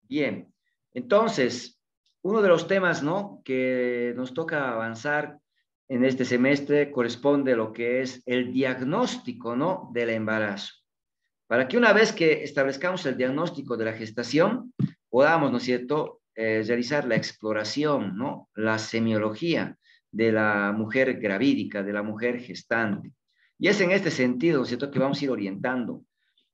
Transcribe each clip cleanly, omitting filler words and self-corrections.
Bien, entonces, uno de los temas, ¿no?, que nos toca avanzar en este semestre corresponde a lo que es el diagnóstico, ¿no?, del embarazo. Para que una vez que establezcamos el diagnóstico de la gestación, podamos, ¿no es cierto?, realizar la exploración, ¿no?, la semiología de la mujer gravídica, de la mujer gestante. Y es en este sentido, ¿no es cierto?, que vamos a ir orientando.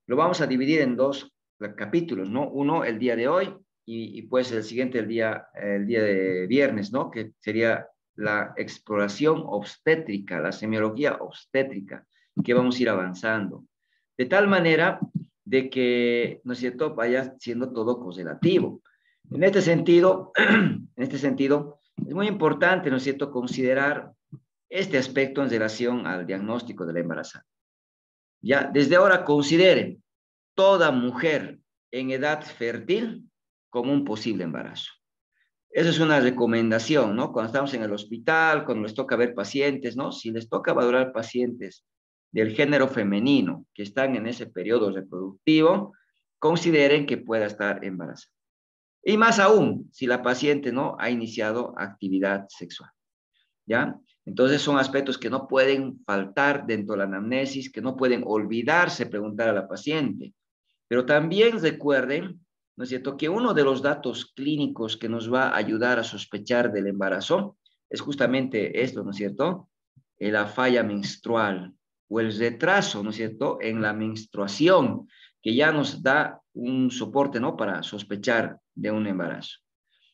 Lo vamos a dividir en dos capítulos, ¿no? Uno el día de hoy y pues el siguiente el día de viernes, ¿no? Que sería la exploración obstétrica, la semiología obstétrica, que vamos a ir avanzando. De tal manera de que, ¿no es cierto?, vaya siendo todo correlativo. En este sentido, es muy importante, ¿no es cierto?, considerar este aspecto en relación al diagnóstico de la embarazada. Ya, desde ahora consideren toda mujer en edad fértil como un posible embarazo. Esa es una recomendación, ¿no? Cuando estamos en el hospital, cuando les toca ver pacientes, ¿no? Si les toca valorar pacientes del género femenino que están en ese periodo reproductivo, consideren que pueda estar embarazada. Y más aún, si la paciente, ¿no?, ha iniciado actividad sexual, ¿ya? Entonces son aspectos que no pueden faltar dentro de la anamnesis, que no pueden olvidarse preguntar a la paciente. Pero también recuerden, ¿no es cierto?, que uno de los datos clínicos que nos va a ayudar a sospechar del embarazo es justamente esto, ¿no es cierto?, la falla menstrual o el retraso, ¿no es cierto?, en la menstruación, que ya nos da un soporte, ¿no?, para sospechar de un embarazo.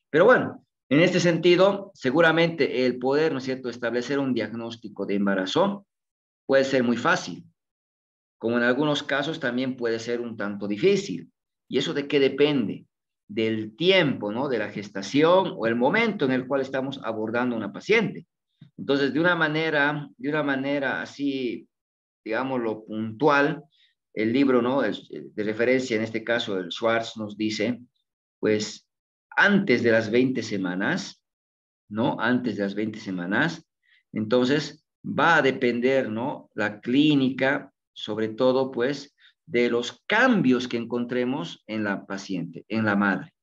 Pero bueno, en este sentido, seguramente el poder, ¿no es cierto?, establecer un diagnóstico de embarazo puede ser muy fácil, como en algunos casos también puede ser un tanto difícil. ¿Y eso de qué depende? Del tiempo, ¿no?, de la gestación o el momento en el cual estamos abordando a una paciente. Entonces, de una manera así, digámoslo, puntual, el libro, ¿no?, de referencia, en este caso, el Schwartz nos dice, pues, antes de las 20 semanas, ¿no? Antes de las 20 semanas, entonces va a depender, ¿no?, la clínica, sobre todo, pues, de los cambios que encontremos en la paciente, en la madre.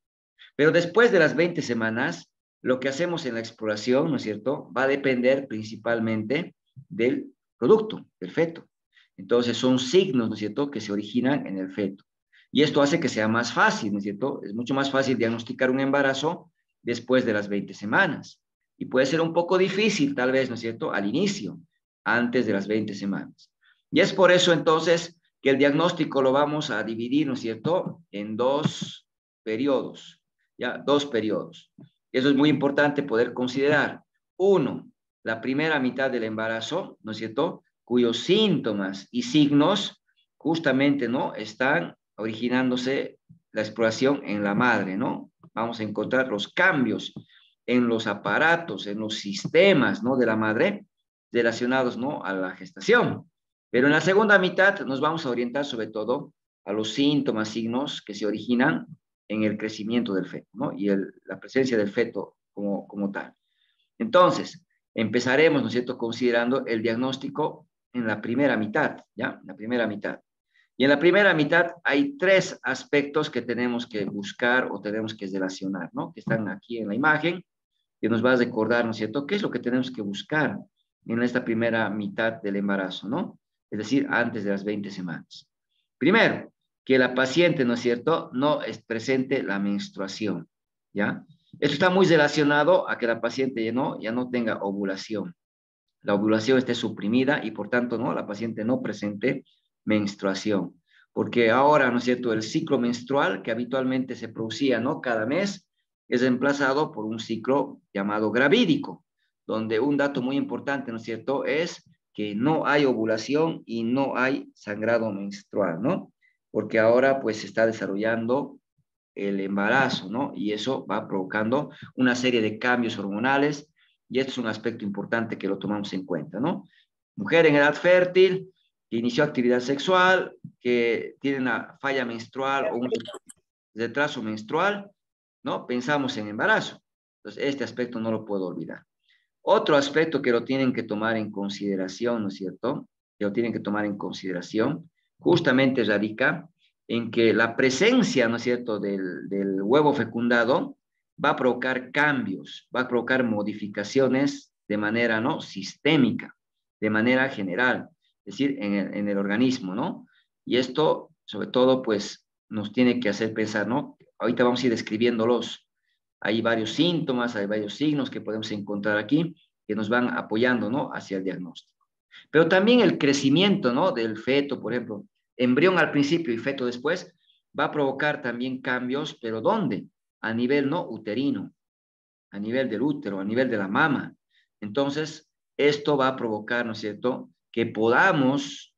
Pero después de las 20 semanas, lo que hacemos en la exploración, ¿no es cierto?, va a depender principalmente del producto, del feto. Entonces, son signos, ¿no es cierto?, que se originan en el feto. Y esto hace que sea más fácil, ¿no es cierto? Es mucho más fácil diagnosticar un embarazo después de las 20 semanas. Y puede ser un poco difícil, tal vez, ¿no es cierto?, al inicio, antes de las 20 semanas. Y es por eso, entonces, que el diagnóstico lo vamos a dividir, ¿no es cierto?, en dos periodos, ¿ya? Dos periodos. Eso es muy importante poder considerar. Uno, la primera mitad del embarazo, ¿no es cierto?, cuyos síntomas y signos justamente, ¿no?, están originándose la exploración en la madre, ¿no? Vamos a encontrar los cambios en los aparatos, en los sistemas, ¿no?, de la madre relacionados, ¿no?, a la gestación. Pero en la segunda mitad nos vamos a orientar sobre todo a los síntomas, signos que se originan en el crecimiento del feto, ¿no?, y la presencia del feto como tal. Entonces, empezaremos, ¿no es cierto?, considerando el diagnóstico en la primera mitad, ¿ya? En la primera mitad. Y en la primera mitad hay tres aspectos que tenemos que buscar o tenemos que relacionar, ¿no?, que están aquí en la imagen, que nos va a recordar, ¿no es cierto?, qué es lo que tenemos que buscar en esta primera mitad del embarazo, ¿no? Es decir, antes de las 20 semanas. Primero, que la paciente, ¿no es cierto?, no presente la menstruación, ¿ya? Esto está muy relacionado a que la paciente ya no tenga ovulación. La ovulación esté suprimida y, por tanto, ¿no?, la paciente no presente menstruación. Porque ahora, ¿no es cierto?, el ciclo menstrual que habitualmente se producía, ¿no?, cada mes, es reemplazado por un ciclo llamado gravídico, donde un dato muy importante, ¿no es cierto?, es que no hay ovulación y no hay sangrado menstrual, ¿no? Porque ahora, pues, se está desarrollando el embarazo, ¿no? Y eso va provocando una serie de cambios hormonales, y esto es un aspecto importante que lo tomamos en cuenta, ¿no? Mujer en edad fértil, que inició actividad sexual, que tiene una falla menstrual o un retraso menstrual, ¿no? Pensamos en embarazo. Entonces, este aspecto no lo puedo olvidar. Otro aspecto que lo tienen que tomar en consideración, ¿no es cierto?, que lo tienen que tomar en consideración, justamente radica en que la presencia, ¿no es cierto?, del huevo fecundado va a provocar cambios, va a provocar modificaciones de manera, ¿no?, sistémica, de manera general, es decir, en el organismo, ¿no? Y esto, sobre todo, pues, nos tiene que hacer pensar, ¿no? Ahorita vamos a ir describiéndolos. Hay varios síntomas, hay varios signos que podemos encontrar aquí que nos van apoyando, ¿no?, hacia el diagnóstico. Pero también el crecimiento, ¿no?, del feto, por ejemplo, embrión al principio y feto después, va a provocar también cambios, pero ¿dónde? A nivel, ¿no?, uterino, a nivel del útero, a nivel de la mama. Entonces, esto va a provocar, ¿no es cierto?, que podamos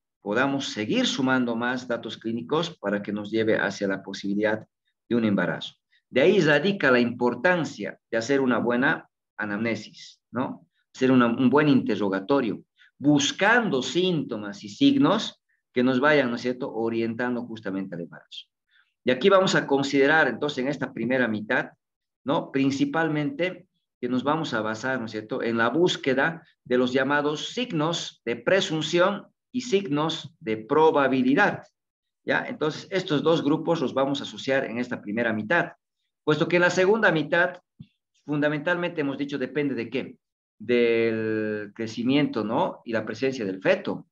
seguir sumando más datos clínicos para que nos lleve hacia la posibilidad de un embarazo. De ahí radica la importancia de hacer una buena anamnesis, ¿no? Hacer un buen interrogatorio, buscando síntomas y signos que nos vayan, ¿no es cierto?, orientando justamente al embarazo. Y aquí vamos a considerar, entonces, en esta primera mitad, ¿no?, principalmente que nos vamos a basar, ¿no es cierto?, en la búsqueda de los llamados signos de presunción y signos de probabilidad, ¿ya? Entonces, estos dos grupos los vamos a asociar en esta primera mitad, puesto que en la segunda mitad, fundamentalmente hemos dicho, depende de qué, del crecimiento, ¿no?, y la presencia del feto,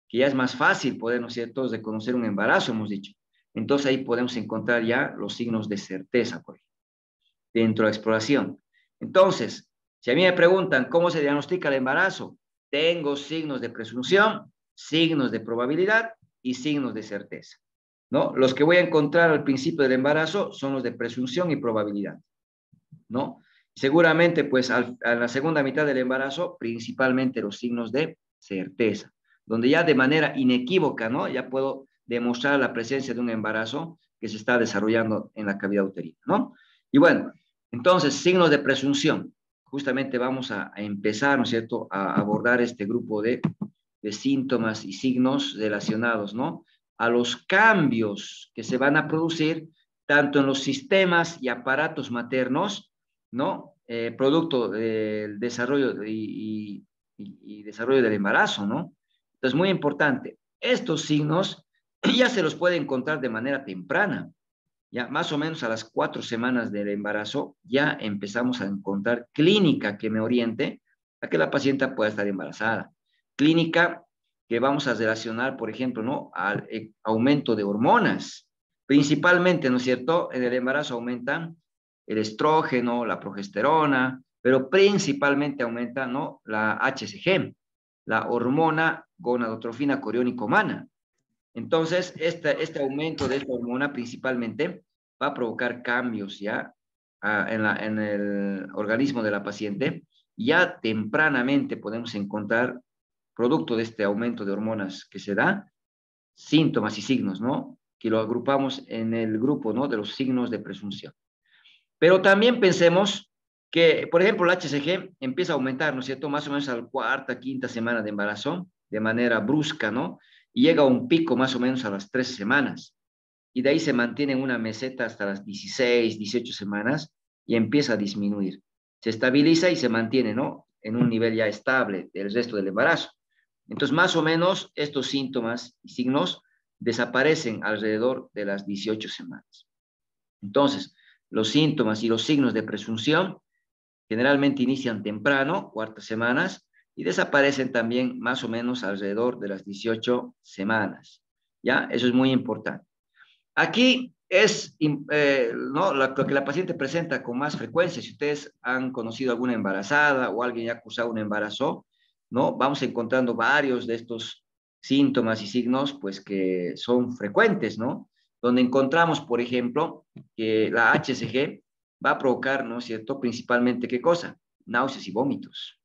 que ya es más fácil poder, ¿no es cierto?, reconocer un embarazo, hemos dicho. Entonces ahí podemos encontrar ya los signos de certeza, por ejemplo, dentro de la exploración. Entonces, si a mí me preguntan cómo se diagnostica el embarazo, tengo signos de presunción, signos de probabilidad y signos de certeza, ¿no? Los que voy a encontrar al principio del embarazo son los de presunción y probabilidad, ¿no? Seguramente, pues, a la segunda mitad del embarazo, principalmente los signos de certeza, donde ya de manera inequívoca, ¿no?, ya puedo demostrar la presencia de un embarazo que se está desarrollando en la cavidad uterina, ¿no? Y bueno, entonces, signos de presunción. Justamente vamos a empezar, ¿no es cierto?, a abordar este grupo de síntomas y signos relacionados, ¿no?, a los cambios que se van a producir tanto en los sistemas y aparatos maternos, ¿no?, producto del desarrollo y desarrollo del embarazo, ¿no? Entonces, muy importante, estos signos ya se los puede encontrar de manera temprana, ya más o menos a las 4 semanas del embarazo, ya empezamos a encontrar clínica que me oriente a que la paciente pueda estar embarazada. Clínica que vamos a relacionar, por ejemplo, ¿no?, al aumento de hormonas, principalmente, ¿no es cierto?, en el embarazo aumentan el estrógeno, la progesterona, pero principalmente aumenta, ¿no?, la HCG, la hormona gonadotrofina coriónica humana. Entonces, este aumento de esta hormona principalmente va a provocar cambios ya en el organismo de la paciente. Ya tempranamente podemos encontrar, producto de este aumento de hormonas que se da, síntomas y signos, ¿no?, que lo agrupamos en el grupo, ¿no?, de los signos de presunción. Pero también pensemos que, por ejemplo, el HCG empieza a aumentar, ¿no es cierto?, más o menos a la cuarta, quinta semana de embarazo, de manera brusca, ¿no?, y llega a un pico más o menos a las 13 semanas. Y de ahí se mantiene en una meseta hasta las 16, 18 semanas y empieza a disminuir. Se estabiliza y se mantiene, ¿no?, en un nivel ya estable del resto del embarazo. Entonces, más o menos, estos síntomas y signos desaparecen alrededor de las 18 semanas. Entonces, los síntomas y los signos de presunción generalmente inician temprano, 4 semanas, y desaparecen también más o menos alrededor de las 18 semanas. ¿Ya? Eso es muy importante. Aquí es ¿no?, lo que la paciente presenta con más frecuencia. Si ustedes han conocido alguna embarazada o alguien ya ha cursado un embarazo, ¿no?, vamos encontrando varios de estos síntomas y signos, pues, que son frecuentes, ¿no? Donde encontramos, por ejemplo, que la HCG va a provocar, ¿no es cierto?, principalmente, ¿qué cosa? Náuseas y vómitos.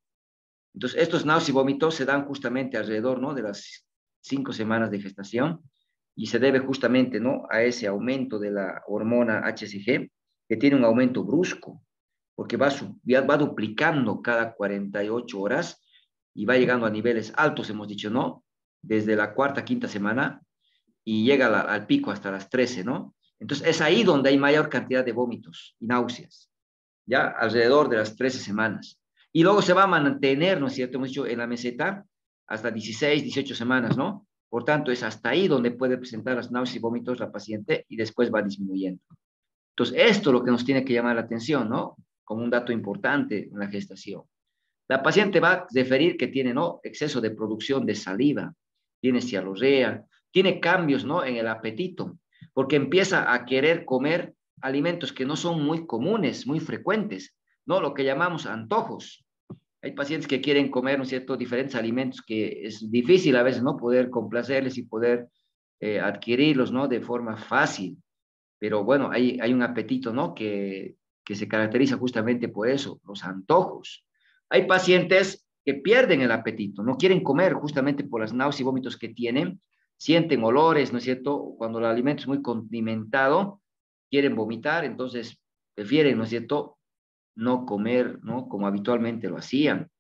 Entonces, estos náuseas y vómitos se dan justamente alrededor, ¿no?, de las 5 semanas de gestación, y se debe justamente, ¿no?, a ese aumento de la hormona HCG, que tiene un aumento brusco, porque va duplicando cada 48 horas y va llegando a niveles altos, hemos dicho, ¿no?, desde la cuarta, quinta semana, y llega al pico hasta las 13, ¿no? Entonces, es ahí donde hay mayor cantidad de vómitos y náuseas, ya alrededor de las 13 semanas. Y luego se va a mantener, ¿no es cierto?, hemos dicho, en la meseta hasta 16, 18 semanas, ¿no? Por tanto, es hasta ahí donde puede presentar las náuseas y vómitos la paciente y después va disminuyendo. Entonces, esto es lo que nos tiene que llamar la atención, ¿no? Como un dato importante en la gestación. La paciente va a referir que tiene, ¿no?, exceso de producción de saliva, tiene cialorrea, tiene cambios, ¿no?, en el apetito, porque empieza a querer comer alimentos que no son muy comunes, muy frecuentes, ¿no? Lo que llamamos antojos. Hay pacientes que quieren comer, ¿no es cierto?, diferentes alimentos que es difícil a veces, ¿no?, poder complacerles y poder adquirirlos, ¿no?, de forma fácil. Pero bueno, hay un apetito, ¿no?, que se caracteriza justamente por eso, los antojos. Hay pacientes que pierden el apetito, no quieren comer justamente por las náuseas y vómitos que tienen, sienten olores, ¿no es cierto? Cuando el alimento es muy condimentado, quieren vomitar, entonces prefieren, ¿no es cierto?, no comer, ¿no?, como habitualmente lo hacían.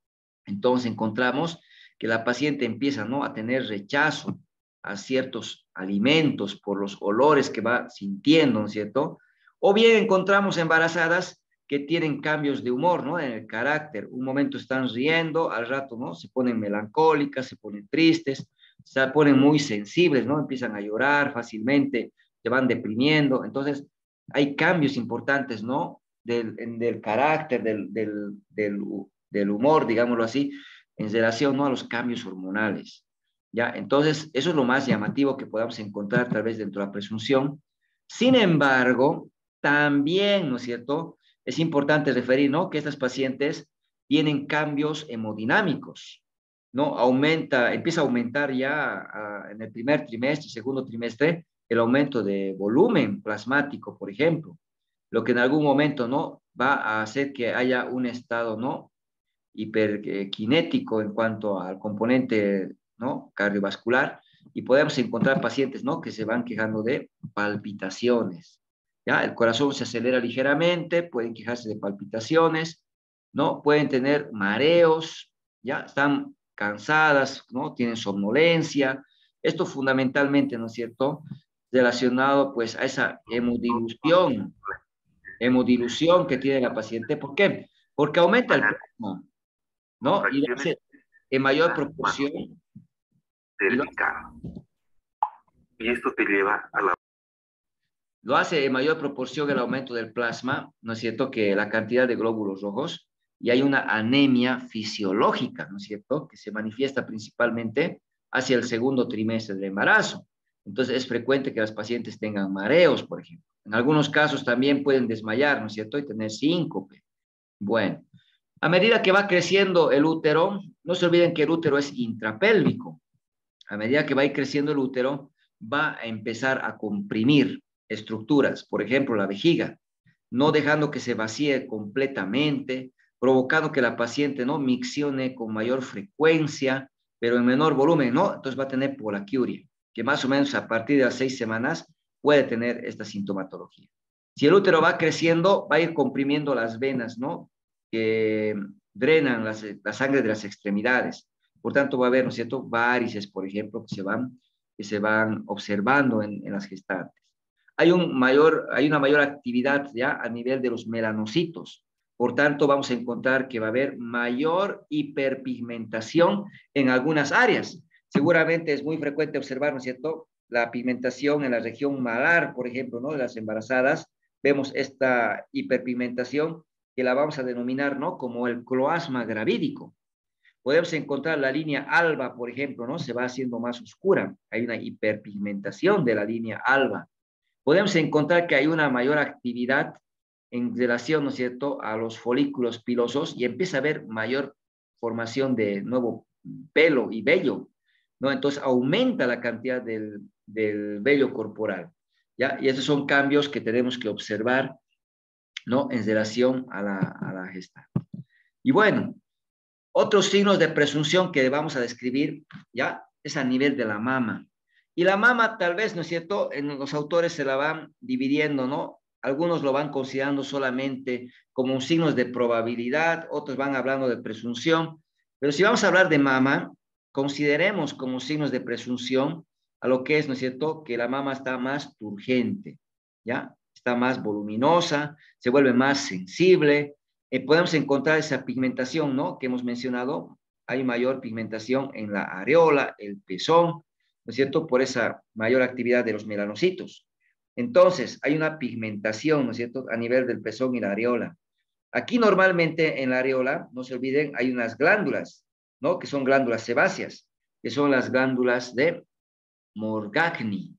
Entonces encontramos que la paciente empieza, ¿no?, a tener rechazo a ciertos alimentos por los olores que va sintiendo, ¿no es cierto? O bien encontramos embarazadas que tienen cambios de humor, ¿no?, en el carácter. Un momento están riendo, al rato, ¿no?, se ponen melancólicas, se ponen tristes, se ponen muy sensibles, ¿no?, empiezan a llorar fácilmente, se van deprimiendo. Entonces, hay cambios importantes, ¿no?, del carácter, del humor, digámoslo así, en relación, ¿no?, a los cambios hormonales. ¿Ya? Entonces, eso es lo más llamativo que podamos encontrar tal vez dentro de la presunción. Sin embargo, también, ¿no es cierto?, es importante referir, ¿no?, que estas pacientes tienen cambios hemodinámicos, ¿no? Empieza a aumentar ya en el primer trimestre, segundo trimestre, el aumento de volumen plasmático, por ejemplo, lo que en algún momento, ¿no?, va a hacer que haya un estado, ¿no?, hiperkinético en cuanto al componente, ¿no?, cardiovascular, y podemos encontrar pacientes, ¿no?, que se van quejando de palpitaciones. ¿Ya? El corazón se acelera ligeramente, pueden quejarse de palpitaciones, ¿no? Pueden tener mareos, ¿ya? Están cansadas, ¿no?, tienen somnolencia. Esto fundamentalmente, ¿no es cierto?, relacionado pues a esa hemodilución que tiene la paciente. ¿Por qué? Porque aumenta el plasma, ¿no? Y lo hace en mayor proporción. Y esto te lleva a la... Lo hace en mayor proporción el aumento del plasma, ¿no es cierto?, que la cantidad de glóbulos rojos, y hay una anemia fisiológica, ¿no es cierto?, que se manifiesta principalmente hacia el segundo trimestre del embarazo. Entonces es frecuente que las pacientes tengan mareos, por ejemplo. En algunos casos también pueden desmayar, ¿no es cierto?, y tener síncope. Bueno, a medida que va creciendo el útero, no se olviden que el útero es intrapélvico. A medida que va a ir creciendo el útero, va a empezar a comprimir estructuras, por ejemplo, la vejiga, no dejando que se vacíe completamente, provocando que la paciente no miccione con mayor frecuencia, pero en menor volumen, ¿no? Entonces va a tener polaquiuria, que más o menos a partir de las 6 semanas puede tener esta sintomatología. Si el útero va creciendo, va a ir comprimiendo las venas, ¿no?, que drenan la sangre de las extremidades. Por tanto, va a haber, ¿no es cierto?, varices, por ejemplo, que se van observando en las gestantes. Hay una mayor actividad ya a nivel de los melanocitos. Por tanto, vamos a encontrar que va a haber mayor hiperpigmentación en algunas áreas. Seguramente es muy frecuente observar, ¿no es cierto?, la pigmentación en la región malar, por ejemplo, ¿no?, de las embarazadas. Vemos esta hiperpigmentación que la vamos a denominar, ¿no?, como el cloasma gravídico. Podemos encontrar la línea alba, por ejemplo, ¿no?, se va haciendo más oscura. Hay una hiperpigmentación de la línea alba. Podemos encontrar que hay una mayor actividad en relación, ¿no es cierto?, a los folículos pilosos, y empieza a haber mayor formación de nuevo pelo y vello, ¿no? Entonces aumenta la cantidad del vello corporal, ¿ya? Y esos son cambios que tenemos que observar, ¿no?, en relación a la gestación. Y bueno, otros signos de presunción que vamos a describir, ¿ya?, es a nivel de la mama. Y la mama, tal vez, ¿no es cierto?, en los autores se la van dividiendo, ¿no? Algunos lo van considerando solamente como signos de probabilidad, otros van hablando de presunción. Pero si vamos a hablar de mama, consideremos como signos de presunción a lo que es, ¿no es cierto?, que la mama está más turgente, ¿ya? Está más voluminosa, se vuelve más sensible. Podemos encontrar esa pigmentación, ¿no?, que hemos mencionado. Hay mayor pigmentación en la areola, el pezón, ¿no es cierto? Por esa mayor actividad de los melanocitos. Entonces, hay una pigmentación, ¿no es cierto?, a nivel del pezón y la areola. Aquí normalmente en la areola, no se olviden, hay unas glándulas, ¿no? Que son glándulas sebáceas, que son las glándulas de Morgagni,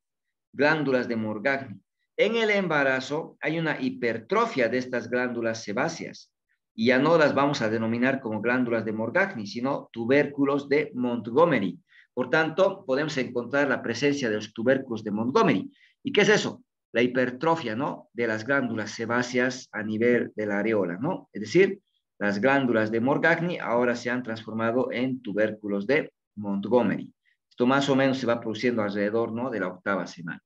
glándulas de Morgagni. En el embarazo hay una hipertrofia de estas glándulas sebáceas y ya no las vamos a denominar como glándulas de Morgagni, sino tubérculos de Montgomery. Por tanto, podemos encontrar la presencia de los tubérculos de Montgomery. ¿Y qué es eso? La hipertrofia, ¿no? De las glándulas sebáceas a nivel de la areola, ¿no? Es decir, las glándulas de Morgagni ahora se han transformado en tubérculos de Montgomery. Esto más o menos se va produciendo alrededor, ¿no?, de la octava semana.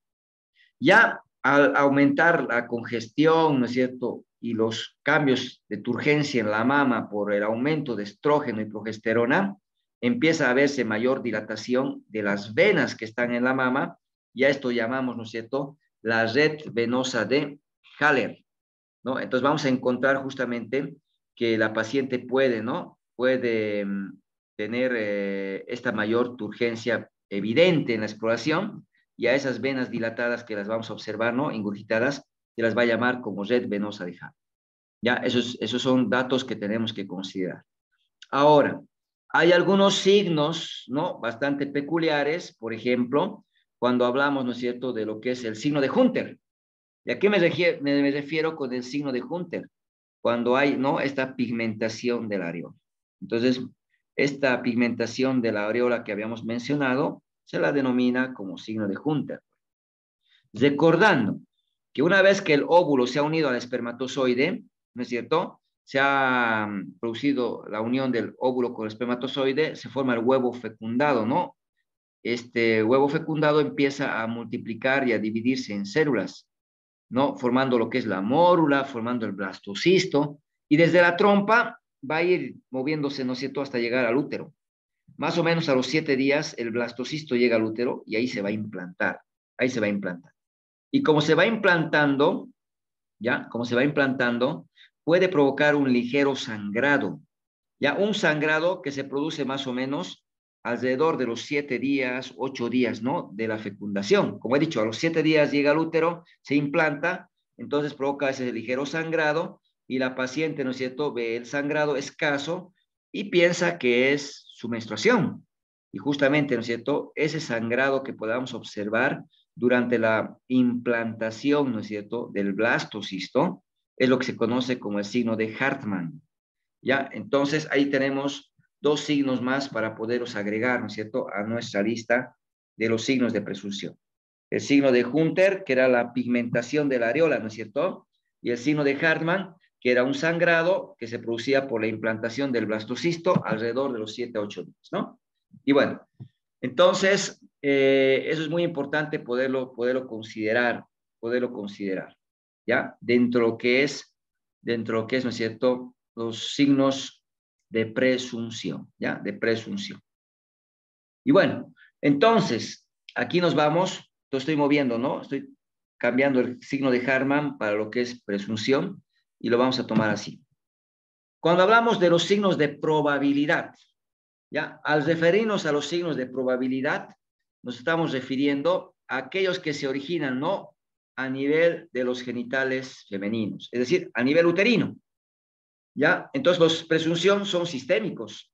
Ya al aumentar la congestión, ¿no es cierto?, y los cambios de turgencia en la mama por el aumento de estrógeno y progesterona, empieza a verse mayor dilatación de las venas que están en la mama, y a esto llamamos, ¿no es cierto?, la red venosa de Haller, ¿no? Entonces vamos a encontrar justamente que la paciente puede, ¿no?, puede tener esta mayor turgencia evidente en la exploración, y a esas venas dilatadas que las vamos a observar, ¿no?, ingurgitadas, se las va a llamar como red venosa de Haller. Ya, esos son datos que tenemos que considerar. Ahora, hay algunos signos, ¿no?, bastante peculiares, por ejemplo, cuando hablamos, ¿no es cierto?, de lo que es el signo de Hunter. ¿Y a qué me refiero con el signo de Hunter? Cuando hay, ¿no?, esta pigmentación de la areola. Entonces, esta pigmentación de la areola que habíamos mencionado se la denomina como signo de Hunter. Recordando que una vez que el óvulo se ha unido al espermatozoide, ¿no es cierto?, se ha producido la unión del óvulo con el espermatozoide, se forma el huevo fecundado, ¿no? Este huevo fecundado empieza a multiplicar y a dividirse en células, ¿no?, formando lo que es la mórula, formando el blastocisto, y desde la trompa va a ir moviéndose, ¿no es cierto?, hasta llegar al útero. Más o menos a los 7 días el blastocisto llega al útero y ahí se va a implantar, ahí se va a implantar. Y como se va implantando, ¿ya? Como se va implantando, puede provocar un ligero sangrado, ¿ya? Un sangrado que se produce más o menos alrededor de los 7 días, 8 días, ¿no?, de la fecundación. Como he dicho, a los 7 días llega al útero, se implanta, entonces provoca ese ligero sangrado y la paciente, ¿no es cierto?, ve el sangrado escaso y piensa que es su menstruación. Y justamente, ¿no es cierto?, ese sangrado que podamos observar durante la implantación, ¿no es cierto?, del blastocisto, es lo que se conoce como el signo de Hartmann. ¿Ya? Entonces, ahí tenemos dos signos más para poderos agregar, ¿no es cierto?, a nuestra lista de los signos de presunción. El signo de Hunter, que era la pigmentación de la areola, ¿no es cierto?, y el signo de Hartmann, que era un sangrado que se producía por la implantación del blastocisto alrededor de los 7 a 8 días, ¿no? Y bueno, entonces, eso es muy importante poderlo considerar, ¿ya? Dentro de lo que es, ¿no es cierto?, los signos de presunción, ¿ya? De presunción. Y bueno, entonces, aquí nos vamos, lo estoy moviendo, ¿no? Estoy cambiando el signo de Hartmann para lo que es presunción y lo vamos a tomar así. Cuando hablamos de los signos de probabilidad, ¿ya? Al referirnos a los signos de probabilidad, nos estamos refiriendo a aquellos que se originan, ¿no?, a nivel de los genitales femeninos, es decir, a nivel uterino, ¿ya? Entonces, los presunción son sistémicos,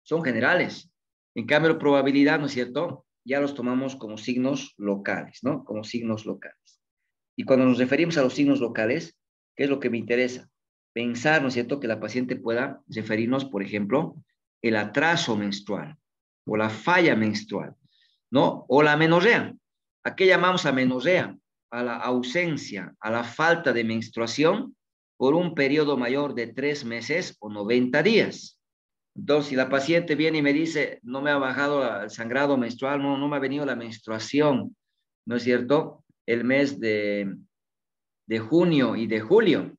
son generales. En cambio, la probabilidad, ¿no es cierto?, ya los tomamos como signos locales, ¿no? Como signos locales. Y cuando nos referimos a los signos locales, ¿qué es lo que me interesa? Pensar, ¿no es cierto?, que la paciente pueda referirnos, por ejemplo, el atraso menstrual o la falla menstrual, ¿no? O la menorrea. ¿A qué llamamos amenorrea? A la ausencia, a la falta de menstruación por un periodo mayor de 3 meses o 90 días. Entonces, si la paciente viene y me dice, no me ha bajado el sangrado menstrual, no me ha venido la menstruación, ¿no es cierto?, el mes de junio y de julio,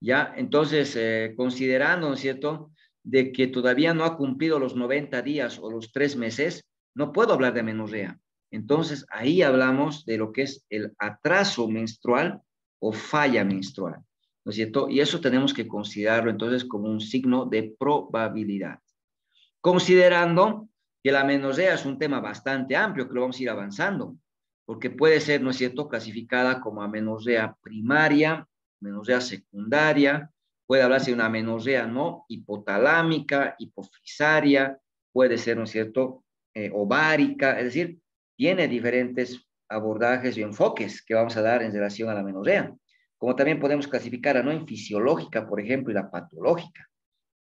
¿ya? Entonces, considerando, ¿no es cierto?, de que todavía no ha cumplido los 90 días o los 3 meses, no puedo hablar de amenorrea. Entonces, ahí hablamos de lo que es el atraso menstrual o falla menstrual, ¿no es cierto? Y eso tenemos que considerarlo entonces como un signo de probabilidad. Considerando que la amenorrea es un tema bastante amplio, que lo vamos a ir avanzando, porque puede ser, ¿no es cierto?, clasificada como amenorrea primaria, amenorrea secundaria, puede hablarse de una amenorrea no hipotalámica, hipofisaria, puede ser, ¿no es cierto?, ovárica, es decir, tiene diferentes abordajes y enfoques que vamos a dar en relación a la amenorrea. Como también podemos clasificar a no en fisiológica, por ejemplo, y la patológica,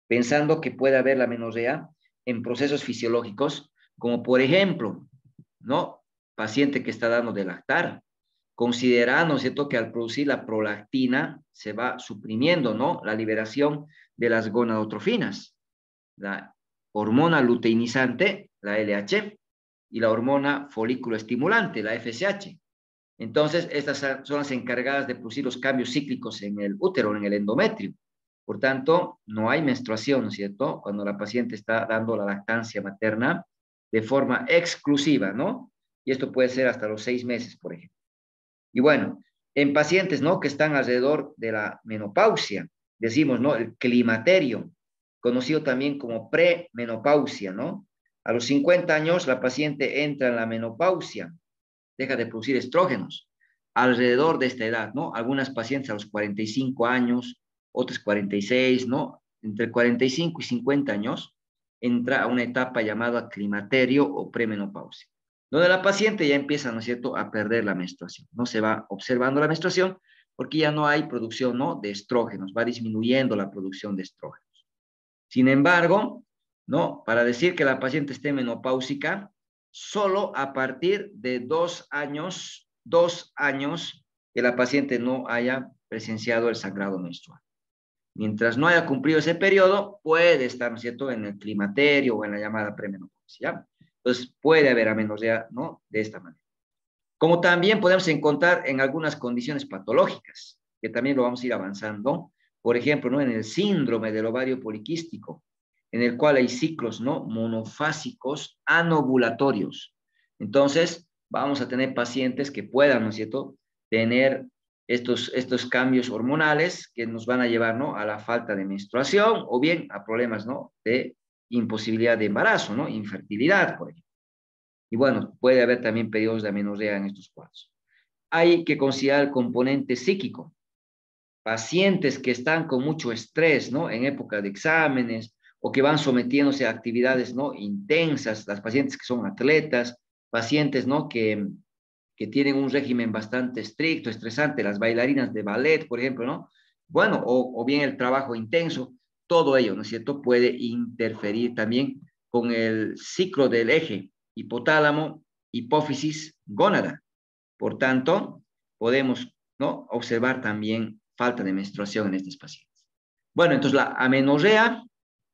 pensando que puede haber la amenorrea en procesos fisiológicos, como por ejemplo, ¿no? Paciente que está dando de lactar, considerando, ¿cierto?, que al producir la prolactina se va suprimiendo, ¿no?, la liberación de las gonadotrofinas, la hormona luteinizante, la LH, y la hormona folículo estimulante, la FSH. Entonces, estas son las encargadas de producir los cambios cíclicos en el útero, en el endometrio. Por tanto, no hay menstruación, ¿no es cierto?, cuando la paciente está dando la lactancia materna de forma exclusiva, ¿no? Y esto puede ser hasta los 6 meses, por ejemplo. Y bueno, en pacientes, ¿no?, que están alrededor de la menopausia, decimos, ¿no?, el climaterio, conocido también como premenopausia, ¿no? A los 50 años la paciente entra en la menopausia, deja de producir estrógenos alrededor de esta edad, ¿no? Algunas pacientes a los 45 años, otras 46, ¿no? Entre 45 y 50 años entra a una etapa llamada climaterio o premenopausia, donde la paciente ya empieza, ¿no es cierto?, a perder la menstruación. No se va observando la menstruación porque ya no hay producción, ¿no?, de estrógenos, va disminuyendo la producción de estrógenos. Sin embargo, ¿no?, para decir que la paciente esté menopáusica, solo a partir de 2 años que la paciente no haya presenciado el sangrado menstrual. Mientras no haya cumplido ese periodo, puede estar, ¿no es cierto?, en el climaterio o en la llamada premenopausia, ¿ya? Entonces, puede haber amenorrea, ¿no?, de esta manera. Como también podemos encontrar en algunas condiciones patológicas, que también lo vamos a ir avanzando, por ejemplo, ¿no?, en el síndrome del ovario poliquístico, en el cual hay ciclos, ¿no?, monofásicos anovulatorios. Entonces, vamos a tener pacientes que puedan, ¿no es cierto?, tener estos cambios hormonales que nos van a llevar, ¿no?, a la falta de menstruación o bien a problemas, ¿no?, de imposibilidad de embarazo, ¿no?, infertilidad, por ejemplo. Y bueno, puede haber también periodos de amenorrea en estos cuadros. Hay que considerar el componente psíquico. Pacientes que están con mucho estrés, ¿no?, en época de exámenes o que van sometiéndose a actividades, ¿no?, intensas, las pacientes que son atletas, pacientes, ¿no?, que tienen un régimen bastante estricto, estresante, las bailarinas de ballet, por ejemplo, ¿no? Bueno, o bien el trabajo intenso, todo ello, ¿no es cierto?, puede interferir también con el ciclo del eje hipotálamo, hipófisis, gónada. Por tanto, podemos, ¿no?, observar también falta de menstruación en estos pacientes. Bueno, entonces la amenorrea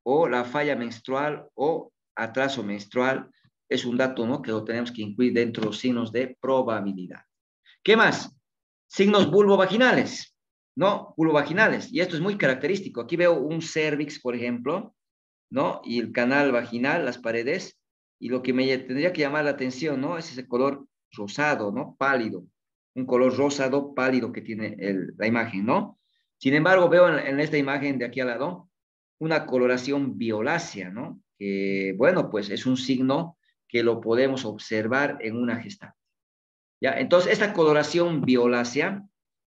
o la falla menstrual o atraso menstrual es un dato, ¿no?, que lo tenemos que incluir dentro de los signos de probabilidad. ¿Qué más? Signos vulvovaginales, ¿no? Vulvovaginales. Y esto es muy característico. Aquí veo un cervix, por ejemplo, ¿no? Y el canal vaginal, las paredes. Y lo que me tendría que llamar la atención, ¿no?, es ese color rosado, ¿no?, pálido. Un color rosado pálido que tiene la imagen, ¿no? Sin embargo, veo en esta imagen de aquí al lado una coloración violácea, ¿no? Que, bueno, pues es un signo que lo podemos observar en una gestante. ¿Ya? Entonces, esta coloración violácea,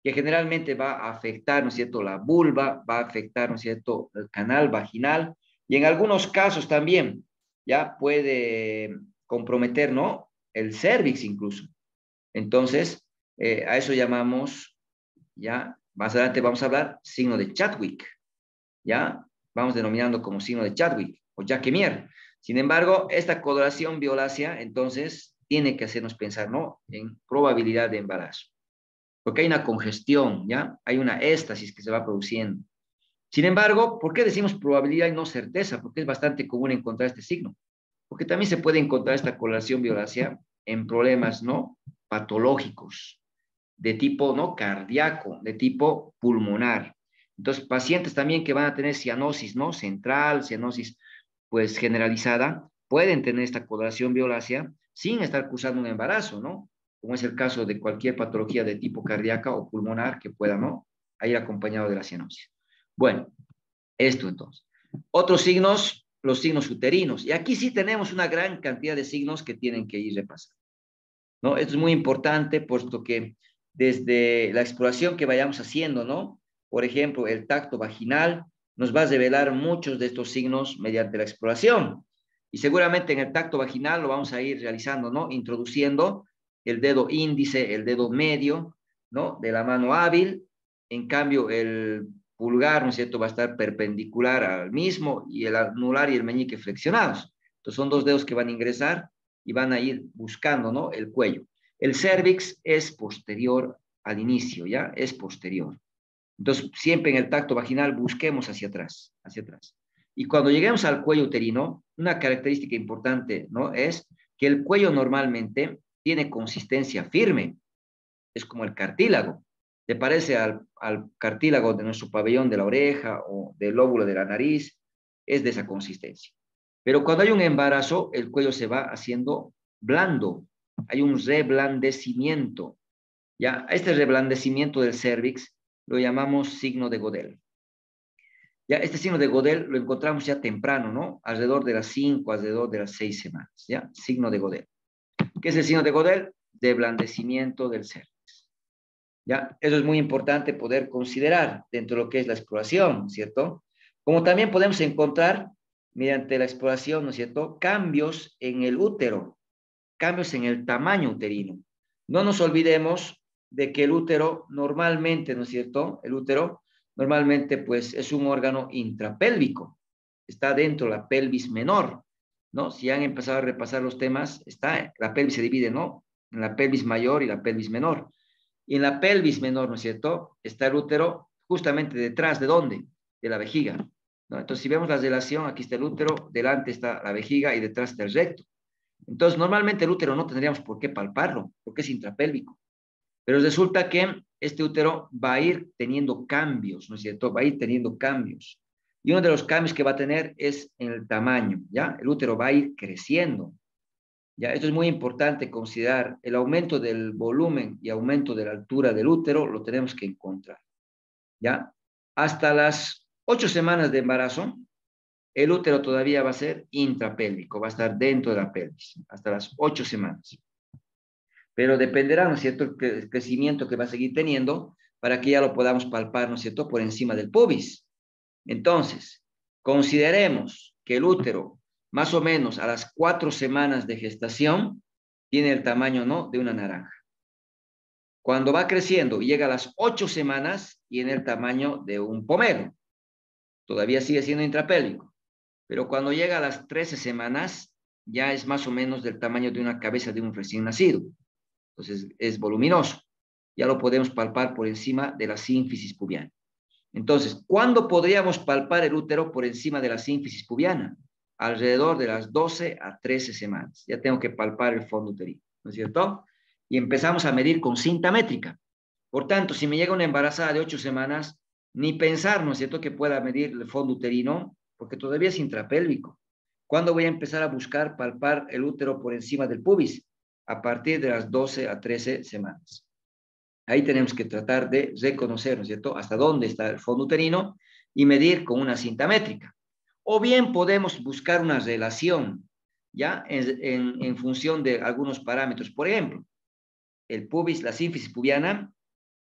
que generalmente va a afectar, ¿no es cierto?, la vulva, va a afectar, ¿no es cierto?, el canal vaginal, y en algunos casos también, ya puede comprometer, ¿no?, el cervix incluso. Entonces, a eso llamamos, ya, más adelante vamos a hablar, signo de Chadwick, ya, vamos denominando como signo de Chadwick o Jacquemier. Sin embargo, esta coloración violácea, entonces, tiene que hacernos pensar, ¿no?, en probabilidad de embarazo. Porque hay una congestión, ¿ya? Hay una éstasis que se va produciendo. Sin embargo, ¿por qué decimos probabilidad y no certeza? Porque es bastante común encontrar este signo. Porque también se puede encontrar esta coloración violácea en problemas, ¿no?, patológicos, de tipo, ¿no?, cardíaco, de tipo pulmonar. Entonces, pacientes también que van a tener cianosis, ¿no?, central, cianosis, pues, generalizada, pueden tener esta coloración violácea sin estar cursando un embarazo, ¿no? Como es el caso de cualquier patología de tipo cardíaca o pulmonar que pueda, ¿no?, ir acompañado de la cianosis. Bueno, esto entonces. Otros signos, los signos uterinos. Y aquí sí tenemos una gran cantidad de signos que tienen que ir repasando, ¿no? Esto es muy importante, puesto que desde la exploración que vayamos haciendo, ¿no? Por ejemplo, el tacto vaginal nos va a revelar muchos de estos signos mediante la exploración. Y seguramente en el tacto vaginal lo vamos a ir realizando, ¿no? Introduciendo el dedo índice, el dedo medio, ¿no? De la mano hábil. En cambio, el pulgar, ¿no es cierto?, va a estar perpendicular al mismo y el anular y el meñique flexionados. Entonces son dos dedos que van a ingresar y van a ir buscando, ¿no?, el cuello. El cérvix es posterior al inicio, ¿ya? Es posterior. Entonces, siempre en el tacto vaginal busquemos hacia atrás, hacia atrás. Y cuando lleguemos al cuello uterino, una característica importante, ¿no?, es que el cuello normalmente tiene consistencia firme, es como el cartílago. ¿Te parece al cartílago de nuestro pabellón de la oreja o del lóbulo de la nariz? Es de esa consistencia. Pero cuando hay un embarazo, el cuello se va haciendo blando. Hay un reblandecimiento. ¿Ya? Este reblandecimiento del cérvix lo llamamos signo de Godel. Ya, este signo de Godel lo encontramos ya temprano, ¿no? Alrededor de las 5, alrededor de las 6 semanas, ¿ya? Signo de Godel. ¿Qué es el signo de Godel? Reblandecimiento del cérvix. ¿Ya? Eso es muy importante poder considerar dentro de lo que es la exploración, ¿cierto? Como también podemos encontrar, mediante la exploración, ¿no es cierto?, cambios en el útero, cambios en el tamaño uterino. No nos olvidemos de que el útero normalmente, ¿no es cierto?, el útero normalmente pues es un órgano intrapélvico, está dentro de la pelvis menor, ¿no? Si han empezado a repasar los temas, la pelvis se divide, ¿no?, en la pelvis mayor y la pelvis menor. Y en la pelvis menor, ¿no es cierto?, está el útero justamente detrás de ¿dónde? De la vejiga, ¿no? Entonces, si vemos la relación, aquí está el útero, delante está la vejiga y detrás está el recto. Entonces, normalmente el útero no tendríamos por qué palparlo, porque es intrapélvico. Pero resulta que este útero va a ir teniendo cambios, ¿no es cierto? Va a ir teniendo cambios. Y uno de los cambios que va a tener es en el tamaño, ¿ya? El útero va a ir creciendo. Ya, esto es muy importante considerar. El aumento del volumen y aumento de la altura del útero lo tenemos que encontrar. ¿Ya? Hasta las 8 semanas de embarazo, el útero todavía va a ser intrapélvico, va a estar dentro de la pelvis, hasta las 8 semanas. Pero dependerá, ¿no es cierto?, el crecimiento que va a seguir teniendo para que ya lo podamos palpar, ¿no es cierto?, por encima del pubis. Entonces, consideremos que el útero, más o menos a las 4 semanas de gestación, tiene el tamaño, ¿no?, de una naranja. Cuando va creciendo y llega a las 8 semanas, tiene el tamaño de un pomelo. Todavía sigue siendo intrapélvico. Pero cuando llega a las 13 semanas, ya es más o menos del tamaño de una cabeza de un recién nacido. Entonces, es voluminoso. Ya lo podemos palpar por encima de la sínfisis pubiana. Entonces, ¿cuándo podríamos palpar el útero por encima de la sínfisis pubiana? Alrededor de las 12 a 13 semanas. Ya tengo que palpar el fondo uterino, ¿no es cierto? Y empezamos a medir con cinta métrica. Por tanto, si me llega una embarazada de 8 semanas, ni pensar, ¿no es cierto?, que pueda medir el fondo uterino, porque todavía es intrapélvico. ¿Cuándo voy a empezar a buscar palpar el útero por encima del pubis? A partir de las 12 a 13 semanas. Ahí tenemos que tratar de reconocer, ¿no es cierto?, hasta dónde está el fondo uterino y medir con una cinta métrica. O bien podemos buscar una relación, ¿ya?, en función de algunos parámetros. Por ejemplo, el pubis, la sínfisis pubiana,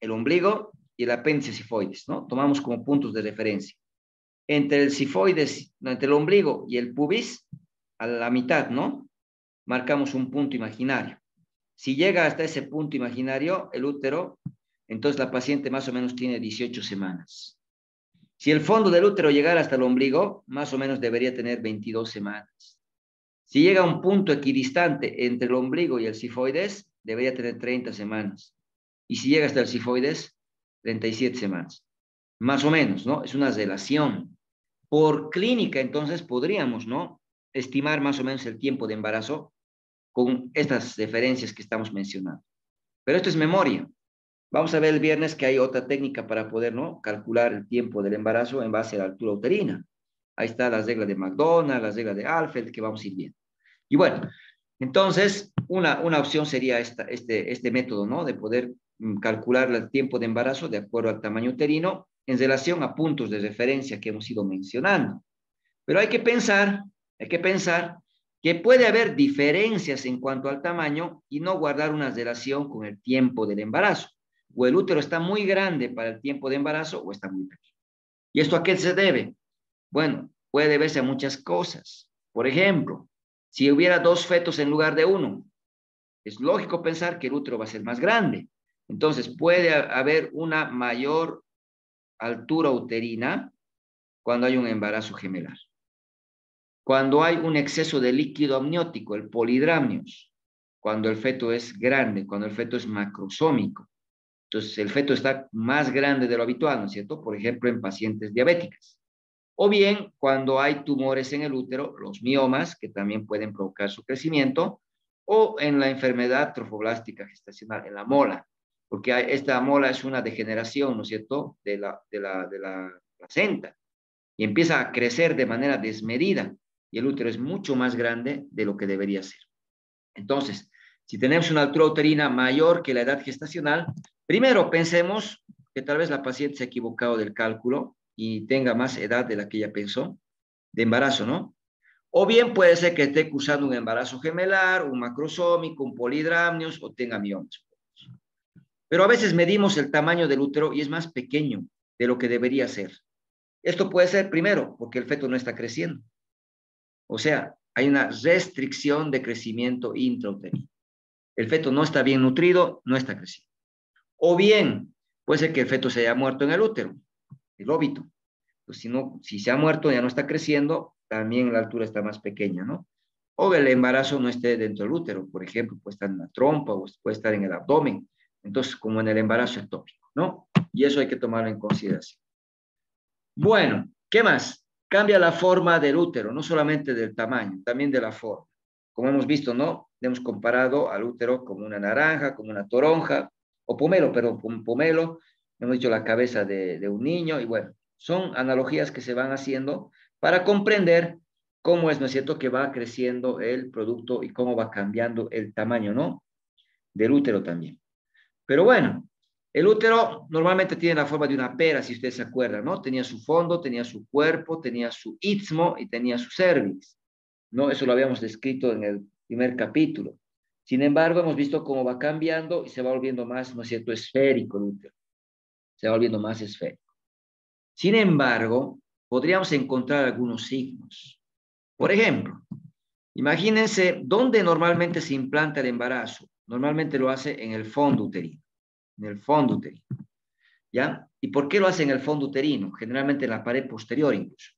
el ombligo y el apéndice sifoides, ¿no? Tomamos como puntos de referencia. Entre el sifoides, entre el ombligo y el pubis, a la mitad, ¿no?, marcamos un punto imaginario. Si llega hasta ese punto imaginario, el útero, entonces la paciente más o menos tiene 18 semanas. Si el fondo del útero llegara hasta el ombligo, más o menos debería tener 22 semanas. Si llega a un punto equidistante entre el ombligo y el sifoides, debería tener 30 semanas. Y si llega hasta el sifoides, 37 semanas. Más o menos, ¿no? Es una relación. Por clínica, entonces, podríamos, ¿no?, estimar más o menos el tiempo de embarazo con estas referencias que estamos mencionando. Pero esto es memoria. Vamos a ver el viernes que hay otra técnica para poder, ¿no?, calcular el tiempo del embarazo en base a la altura uterina. Ahí está la regla de McDonald, la regla de Alfeld, que vamos a ir viendo. Y bueno, entonces, una opción sería este método, ¿no?, de poder calcular el tiempo de embarazo de acuerdo al tamaño uterino en relación a puntos de referencia que hemos ido mencionando. Pero hay que pensar que puede haber diferencias en cuanto al tamaño y no guardar una relación con el tiempo del embarazo. O el útero está muy grande para el tiempo de embarazo o está muy pequeño. ¿Y esto a qué se debe? Bueno, puede deberse a muchas cosas. Por ejemplo, si hubiera dos fetos en lugar de uno, es lógico pensar que el útero va a ser más grande. Entonces, puede haber una mayor altura uterina cuando hay un embarazo gemelar. Cuando hay un exceso de líquido amniótico, el polidramnios, cuando el feto es grande, cuando el feto es macrosómico. Entonces, el feto está más grande de lo habitual, ¿no es cierto? Por ejemplo, en pacientes diabéticas. O bien, cuando hay tumores en el útero, los miomas, que también pueden provocar su crecimiento, o en la enfermedad trofoblástica gestacional, en la mola, porque esta mola es una degeneración, ¿no es cierto?, de la placenta, y empieza a crecer de manera desmedida, y el útero es mucho más grande de lo que debería ser. Entonces, si tenemos una altura uterina mayor que la edad gestacional, primero pensemos que tal vez la paciente se ha equivocado del cálculo y tenga más edad de la que ella pensó, de embarazo, ¿no? O bien puede ser que esté cursando un embarazo gemelar, un macrosómico, un polidramnios o tenga miomas. Pero a veces medimos el tamaño del útero y es más pequeño de lo que debería ser. Esto puede ser primero porque el feto no está creciendo. O sea, hay una restricción de crecimiento intrauterino. El feto no está bien nutrido, no está creciendo. O bien, puede ser que el feto se haya muerto en el útero, el óbito. Pues si se ha muerto, ya no está creciendo, también la altura está más pequeña, ¿no? O el embarazo no esté dentro del útero, por ejemplo, puede estar en la trompa o puede estar en el abdomen. Entonces, como en el embarazo ectópico, ¿no? Y eso hay que tomarlo en consideración. Bueno, ¿qué más? Cambia la forma del útero, no solamente del tamaño, también de la forma. Como hemos visto, ¿no? Hemos comparado al útero como una naranja, como una toronja, o pomelo, perdón, pomelo, hemos dicho la cabeza de un niño, y bueno, son analogías que se van haciendo para comprender cómo es, ¿no es cierto?, que va creciendo el producto y cómo va cambiando el tamaño, ¿no?, del útero también. Pero bueno, el útero normalmente tiene la forma de una pera, si ustedes se acuerdan, ¿no? Tenía su fondo, tenía su cuerpo, tenía su istmo y tenía su cervix, ¿no? Eso lo habíamos descrito en el primer capítulo. Sin embargo, hemos visto cómo va cambiando y se va volviendo más, ¿no es cierto?, esférico el útero. Se va volviendo más esférico. Sin embargo, podríamos encontrar algunos signos. Por ejemplo, imagínense dónde normalmente se implanta el embarazo. Normalmente lo hace en el fondo uterino. En el fondo uterino. ¿Ya? ¿Y por qué lo hace en el fondo uterino? Generalmente en la pared posterior incluso.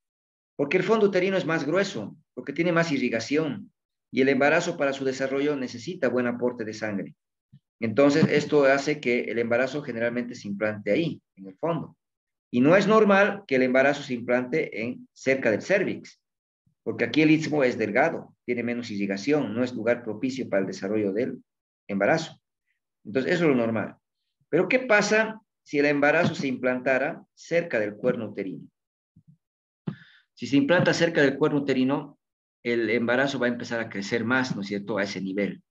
Porque el fondo uterino es más grueso, porque tiene más irrigación. Y el embarazo para su desarrollo necesita buen aporte de sangre. Entonces, esto hace que el embarazo generalmente se implante ahí, en el fondo. Y no es normal que el embarazo se implante cerca del cervix, porque aquí el istmo es delgado, tiene menos irrigación, no es lugar propicio para el desarrollo del embarazo. Entonces, eso es lo normal. Pero, ¿qué pasa si el embarazo se implantara cerca del cuerno uterino? Si se implanta cerca del cuerno uterino, el embarazo va a empezar a crecer más, ¿no es cierto?, a ese nivel.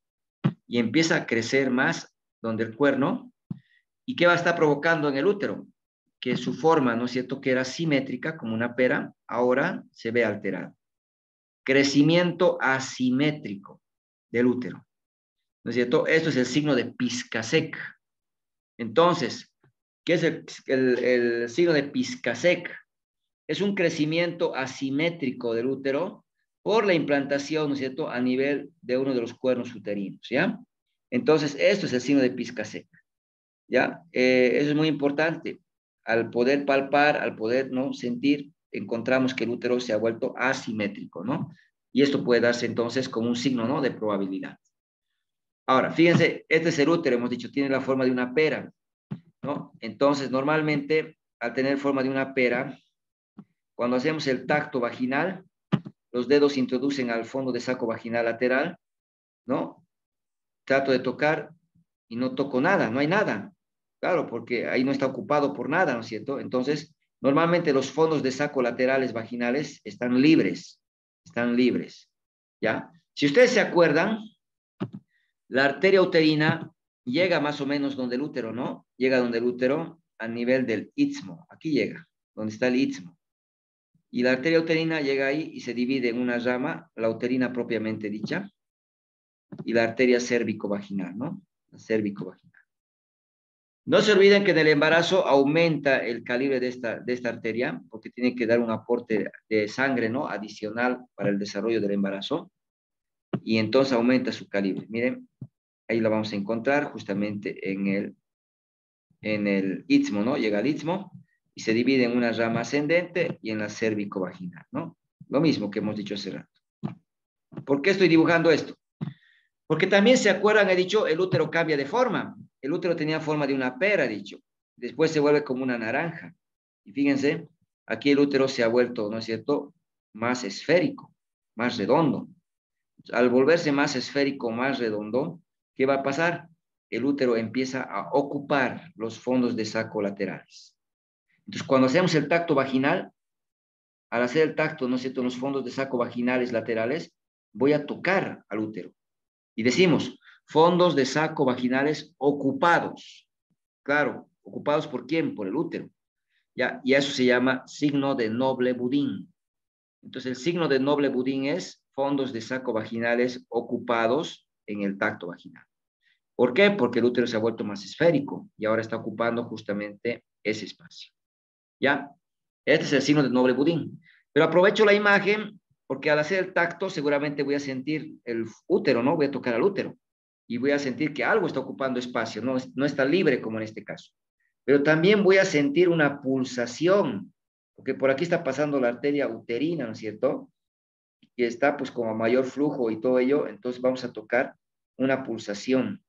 Y empieza a crecer más donde el cuerno. ¿Y qué va a estar provocando en el útero? Que su forma, ¿no es cierto?, que era simétrica como una pera, ahora se ve alterada. Crecimiento asimétrico del útero, ¿no es cierto? Esto es el signo de Piscasek. Entonces, ¿qué es el signo de Piscasek? Es un crecimiento asimétrico del útero por la implantación, ¿no es cierto?, a nivel de uno de los cuernos uterinos, ¿ya? Entonces, esto es el signo de Piscasek, ¿ya? Eso es muy importante. Al poder palpar, al poder, ¿no?, sentir, encontramos que el útero se ha vuelto asimétrico, ¿no? Y esto puede darse entonces como un signo, ¿no?, de probabilidad. Ahora, fíjense, este es el útero, hemos dicho, tiene la forma de una pera, ¿no? Entonces, normalmente, al tener forma de una pera, cuando hacemos el tacto vaginal, los dedos se introducen al fondo de saco vaginal lateral, ¿no? Trato de tocar y no toco nada, no hay nada. Claro, porque ahí no está ocupado por nada, ¿no es cierto? Entonces, normalmente los fondos de saco laterales vaginales están libres, ¿ya? Si ustedes se acuerdan, la arteria uterina llega más o menos donde el útero, ¿no? Llega donde el útero a nivel del istmo. Aquí llega, donde está el istmo. Y la arteria uterina llega ahí y se divide en una rama, la uterina propiamente dicha, y la arteria cérvico-vaginal, ¿no? La cérvico-vaginal. No se olviden que en el embarazo aumenta el calibre de esta arteria, porque tiene que dar un aporte de sangre, ¿no? Adicional para el desarrollo del embarazo, y entonces aumenta su calibre. Miren, ahí la vamos a encontrar justamente en el istmo, ¿no? Llega al istmo y se divide en una rama ascendente y en la cérvico-vaginal, ¿no? Lo mismo que hemos dicho hace rato. ¿Por qué estoy dibujando esto? Porque también se acuerdan, he dicho, el útero cambia de forma. El útero tenía forma de una pera, he dicho. Después se vuelve como una naranja. Y fíjense, aquí el útero se ha vuelto, ¿no es cierto?, más esférico, más redondo. Al volverse más esférico, más redondo, ¿qué va a pasar? El útero empieza a ocupar los fondos de saco laterales. Entonces, cuando hacemos el tacto vaginal, al hacer el tacto, ¿no es cierto?, en los fondos de saco vaginales laterales, voy a tocar al útero. Y decimos, fondos de saco vaginales ocupados. Claro, ¿ocupados por quién? Por el útero. ¿Ya? Y eso se llama signo de Noble-Budin. Entonces, el signo de Noble-Budin es fondos de saco vaginales ocupados en el tacto vaginal. ¿Por qué? Porque el útero se ha vuelto más esférico y ahora está ocupando justamente ese espacio. ¿Ya? Este es el signo de Noble-Budin. Pero aprovecho la imagen porque al hacer el tacto seguramente voy a sentir el útero, ¿no? Voy a tocar al útero y voy a sentir que algo está ocupando espacio, no está libre como en este caso. Pero también voy a sentir una pulsación, porque por aquí está pasando la arteria uterina, ¿no es cierto? Y está pues como a mayor flujo y todo ello, entonces vamos a tocar una pulsación.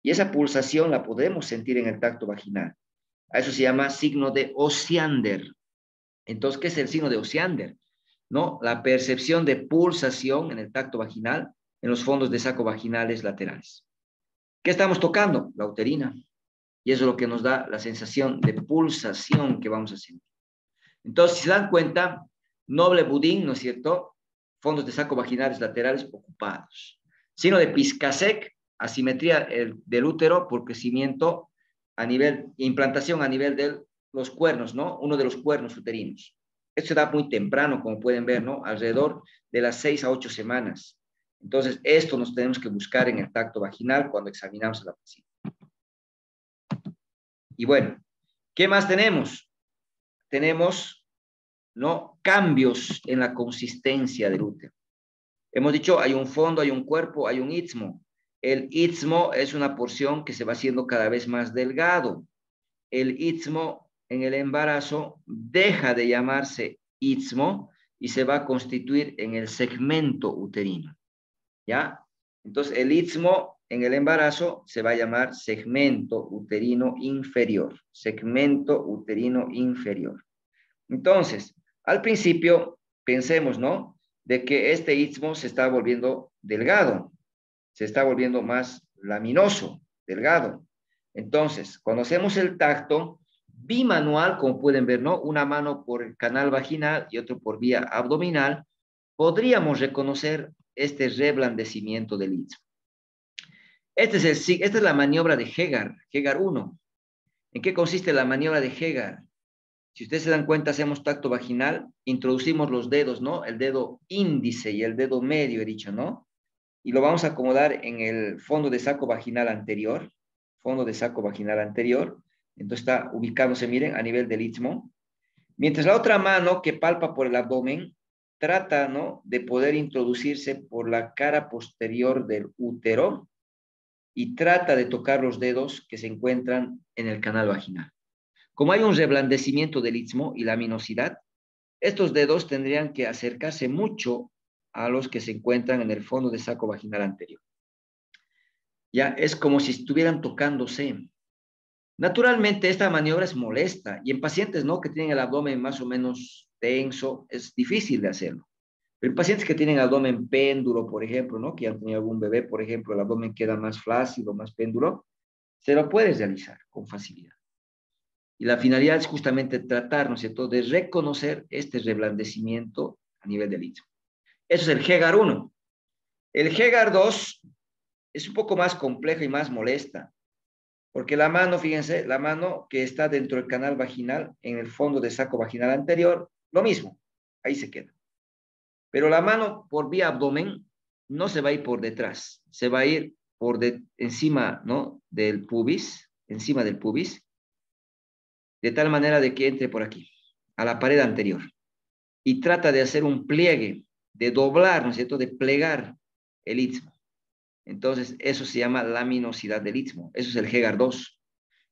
Y esa pulsación la podemos sentir en el tacto vaginal. A eso se llama signo de Osiander. Entonces, ¿qué es el signo de Osiander? ¿No? La percepción de pulsación en el tacto vaginal, en los fondos de saco vaginales laterales. ¿Qué estamos tocando? La uterina. Y eso es lo que nos da la sensación de pulsación que vamos a sentir. Entonces, si se dan cuenta, Noble-Budin, ¿no es cierto? Fondos de saco vaginales laterales ocupados. Signo de Piscasek, asimetría del útero por crecimiento a nivel, implantación a nivel de los cuernos, ¿no? Uno de los cuernos uterinos. Esto se da muy temprano, como pueden ver, ¿no? Alrededor de las 6 a 8 semanas. Entonces, esto nos tenemos que buscar en el tacto vaginal cuando examinamos a la paciente. Y bueno, ¿qué más tenemos? Tenemos, ¿no?, cambios en la consistencia del útero. Hemos dicho, hay un fondo, hay un cuerpo, hay un istmo. El istmo es una porción que se va haciendo cada vez más delgado. El istmo en el embarazo deja de llamarse istmo y se va a constituir en el segmento uterino. ¿Ya? Entonces, el istmo en el embarazo se va a llamar segmento uterino inferior. Segmento uterino inferior. Entonces, al principio, pensemos, ¿no?, de que este istmo se está volviendo delgado, se está volviendo más laminoso, delgado. Entonces, cuando hacemos el tacto bimanual, como pueden ver, ¿no?, una mano por el canal vaginal y otro por vía abdominal, podríamos reconocer este reblandecimiento del istmo. Esta es la maniobra de Hegar, Hegar 1. ¿En qué consiste la maniobra de Hegar? Si ustedes se dan cuenta, hacemos tacto vaginal, introducimos los dedos, ¿no? El dedo índice y el dedo medio, he dicho, ¿no? Y lo vamos a acomodar en el fondo de saco vaginal anterior, fondo de saco vaginal anterior. Entonces está ubicándose, miren, a nivel del istmo. Mientras la otra mano que palpa por el abdomen trata, ¿no?, de poder introducirse por la cara posterior del útero y trata de tocar los dedos que se encuentran en el canal vaginal. Como hay un reblandecimiento del istmo y laminosidad, estos dedos tendrían que acercarse mucho a los que se encuentran en el fondo de saco vaginal anterior. Ya es como si estuvieran tocándose. Naturalmente, esta maniobra es molesta y en pacientes, ¿no?, que tienen el abdomen más o menos tenso, es difícil de hacerlo. Pero en pacientes que tienen abdomen péndulo, por ejemplo, ¿no?, que han tenido algún bebé, por ejemplo, el abdomen queda más flácido, más péndulo, se lo puedes realizar con facilidad. Y la finalidad es justamente tratar, ¿no es cierto?, de reconocer este reblandecimiento a nivel del istmo. Eso es el Hegar 1. El Hegar 2 es un poco más compleja y más molesta, porque la mano, fíjense, la mano que está dentro del canal vaginal, en el fondo del saco vaginal anterior, lo mismo. ahí se queda. Pero la mano por vía abdomen no se va a ir por detrás, se va a ir encima, ¿no? Del pubis, encima del pubis, de tal manera de que entre por aquí, a la pared anterior. Y trata de hacer un pliegue, de doblar, ¿no es cierto?, de plegar el istmo. Entonces, eso se llama laminosidad del istmo. Eso es el Hegar 2.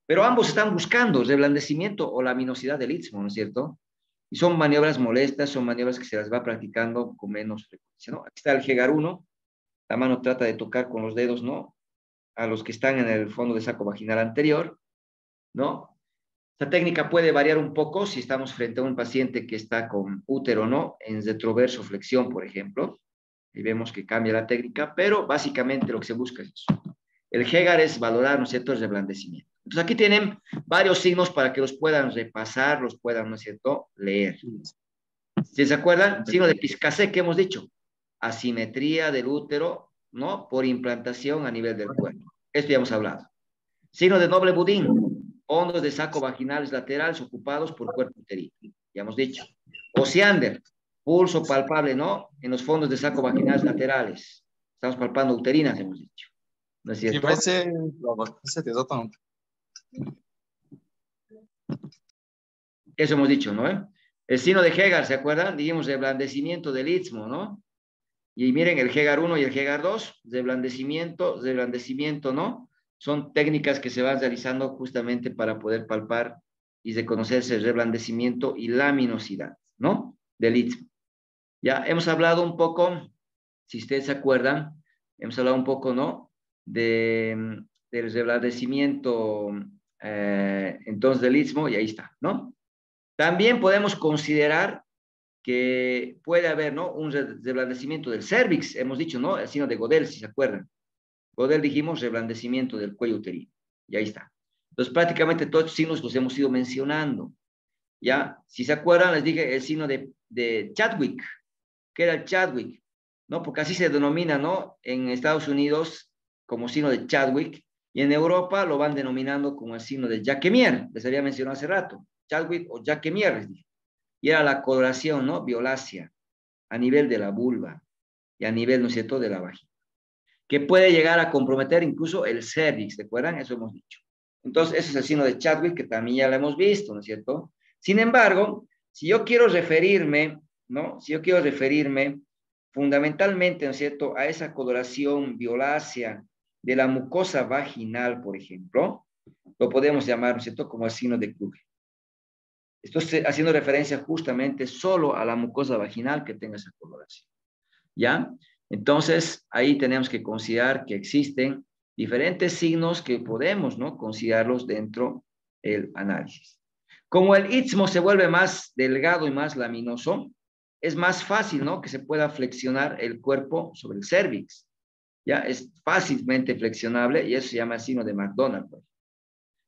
Pero ambos están buscando reblandecimiento o laminosidad del istmo, ¿no es cierto? Y son maniobras molestas, son maniobras que se las va practicando con menos frecuencia, ¿no? Aquí está el Hegar 1. La mano trata de tocar con los dedos, ¿no? A los que están en el fondo de saco vaginal anterior, ¿no? Esta técnica puede variar un poco si estamos frente a un paciente que está con útero, ¿no? En retroverso flexión, por ejemplo. Y vemos que cambia la técnica, pero básicamente lo que se busca es eso. El Hegar es valorar, ¿no es cierto?, el reblandecimiento. Entonces aquí tienen varios signos para que los puedan repasar, los puedan, ¿no es cierto?, leer. Si se acuerdan, signo de Piscacé que hemos dicho, asimetría del útero, ¿no?, por implantación a nivel del cuerpo. Esto ya hemos hablado. Signo de doble budín, fondos de saco vaginales laterales ocupados por cuerpo uterino. Ya hemos dicho. Osiander, pulso palpable, ¿no?, en los fondos de saco vaginales laterales. Estamos palpando uterinas, hemos dicho. ¿No es cierto? Eso hemos dicho, ¿no? El signo de Hegar, ¿se acuerdan? Dijimos reblandecimiento del istmo, ¿no? Y miren el Hegar 1 y el Hegar 2, reblandecimiento, ¿no? Son técnicas que se van realizando justamente para poder palpar y reconocerse el reblandecimiento y laminosidad, ¿no? Del istmo. Ya hemos hablado un poco, si ustedes se acuerdan, hemos hablado un poco, ¿no?, del reblandecimiento, entonces del istmo, y ahí está, ¿no? También podemos considerar que puede haber, ¿no?, un reblandecimiento del cervix, hemos dicho, ¿no?, el signo de Godel, si se acuerdan. Godel dijimos reblandecimiento del cuello uterino, y ahí está. Entonces, prácticamente todos estos signos los hemos ido mencionando, ¿ya? Si se acuerdan, les dije el signo de Chadwick, que era el Chadwick, ¿no? Porque así se denomina, ¿no?, en Estados Unidos como signo de Chadwick, y en Europa lo van denominando como el signo de Jacquemier, les había mencionado hace rato, Chadwick o Jacquemier, les dije. Y era la coloración, ¿no?, violácea, a nivel de la vulva y a nivel, ¿no es cierto?, de la vagina, que puede llegar a comprometer incluso el cervix, ¿se acuerdan? Eso hemos dicho. Entonces, ese es el signo de Chadwick, que también ya lo hemos visto, ¿no es cierto? Sin embargo, si yo quiero referirme, ¿no?, si yo quiero referirme fundamentalmente, ¿no es cierto?, a esa coloración violácea de la mucosa vaginal, por ejemplo, lo podemos llamar, ¿no es cierto?, como el signo de Kruger. Estoy haciendo referencia justamente solo a la mucosa vaginal que tenga esa coloración, ¿ya? Entonces, ahí tenemos que considerar que existen diferentes signos que podemos, ¿no?, considerarlos dentro del análisis. Como el istmo se vuelve más delgado y más laminoso, es más fácil, ¿no?, que se pueda flexionar el cuerpo sobre el cervix, ¿ya? Es fácilmente flexionable y eso se llama el signo de McDonald, pues.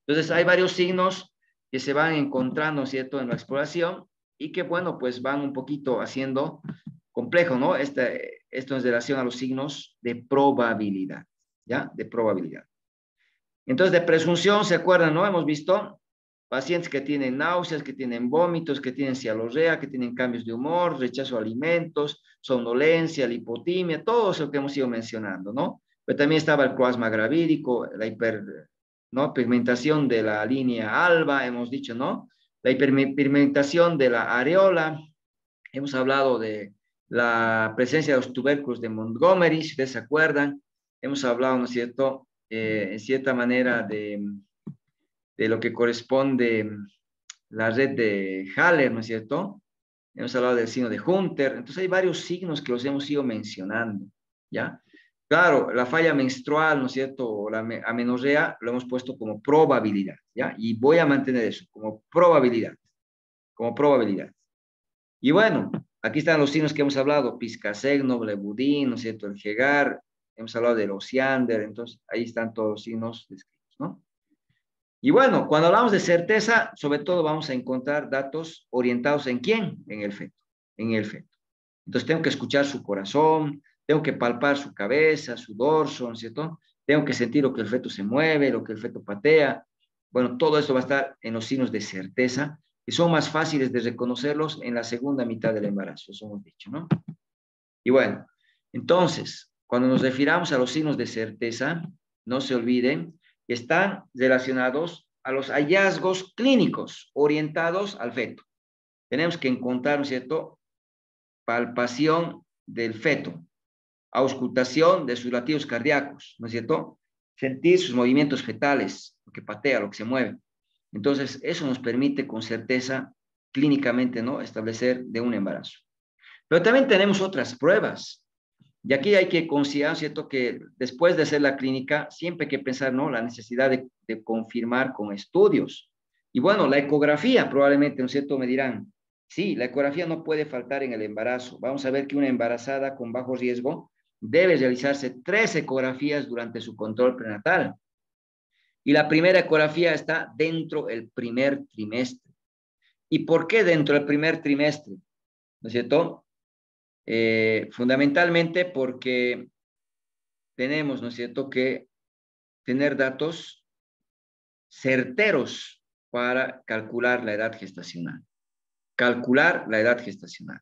Entonces, hay varios signos que se van encontrando, ¿cierto?, en la exploración y que, bueno, pues van un poquito haciendo complejo, ¿no?, esto en relación a los signos de probabilidad, ¿ya? De probabilidad. Entonces, de presunción, ¿se acuerdan, no? Hemos visto pacientes que tienen náuseas, que tienen vómitos, que tienen cialorrea, que tienen cambios de humor, rechazo a alimentos, somnolencia, lipotimia, todo eso que hemos ido mencionando, ¿no? Pero también estaba el croasma gravídico, la ¿no?, pigmentación de la línea alba, hemos dicho, ¿no? La hiperpigmentación de la areola, hemos hablado de la presencia de los tubérculos de Montgomery, si ustedes se acuerdan, hemos hablado, ¿no es cierto?, en cierta manera de lo que corresponde la red de Haller, ¿no es cierto? Hemos hablado del signo de Hunter, entonces hay varios signos que los hemos ido mencionando, ¿ya? Claro, la falla menstrual, ¿no es cierto?, o la amenorrea, lo hemos puesto como probabilidad, ¿ya? Y voy a mantener eso, como probabilidad, como probabilidad. Y bueno, aquí están los signos que hemos hablado, Piscasegno, Blebudín, ¿no es cierto?, el Hegar, hemos hablado del Osiander, entonces ahí están todos los signos descritos, ¿no? Y bueno, cuando hablamos de certeza, sobre todo vamos a encontrar datos orientados ¿en quién? En el feto, en el feto. Entonces tengo que escuchar su corazón, tengo que palpar su cabeza, su dorso, ¿no es cierto? Tengo que sentir lo que el feto se mueve, lo que el feto patea. Bueno, todo esto va a estar en los signos de certeza y son más fáciles de reconocerlos en la segunda mitad del embarazo, eso hemos dicho, ¿no? Y bueno, entonces, cuando nos refiramos a los signos de certeza, no se olviden que están relacionados a los hallazgos clínicos orientados al feto. Tenemos que encontrar, ¿no es cierto?, palpación del feto, auscultación de sus latidos cardíacos, ¿no es cierto? Sentir sus movimientos fetales, lo que patea, lo que se mueve. Entonces, eso nos permite con certeza clínicamente, ¿no?, establecer de un embarazo. Pero también tenemos otras pruebas. Y aquí hay que considerar, ¿cierto?, que después de hacer la clínica, siempre hay que pensar, ¿no?, la necesidad de confirmar con estudios. Y bueno, la ecografía probablemente, ¿no es cierto?, me dirán, sí, la ecografía no puede faltar en el embarazo. Vamos a ver que una embarazada con bajo riesgo debe realizarse 3 ecografías durante su control prenatal. Y la primera ecografía está dentro del primer trimestre. ¿Y por qué dentro del primer trimestre? ¿No es cierto? Fundamentalmente porque tenemos, ¿no es cierto?, que tener datos certeros para calcular la edad gestacional. Calcular la edad gestacional.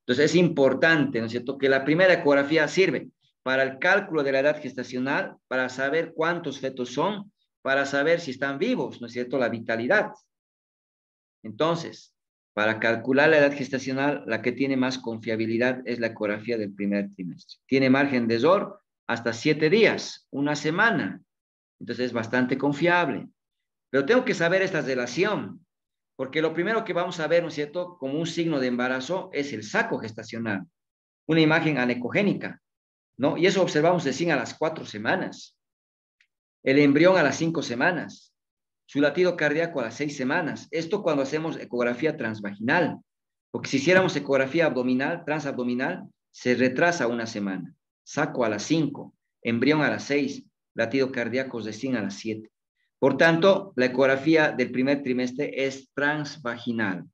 Entonces es importante, ¿no es cierto?, que la primera ecografía sirve para el cálculo de la edad gestacional, para saber cuántos fetos son, para saber si están vivos, ¿no es cierto?, la vitalidad. Entonces, para calcular la edad gestacional, la que tiene más confiabilidad es la ecografía del primer trimestre. Tiene margen de error hasta 7 días, una semana. Entonces es bastante confiable. Pero tengo que saber esta relación, porque lo primero que vamos a ver, ¿no es cierto?, como un signo de embarazo es el saco gestacional, una imagen anecogénica, ¿no? Y eso observamos recién a las 4 semanas. El embrión a las 5 semanas. Su latido cardíaco a las 6 semanas. Esto cuando hacemos ecografía transvaginal, porque si hiciéramos ecografía abdominal, transabdominal, se retrasa una semana. Saco a las 5, embrión a las 6, latido cardíaco recién a las 7. Por tanto, la ecografía del primer trimestre es transvaginal.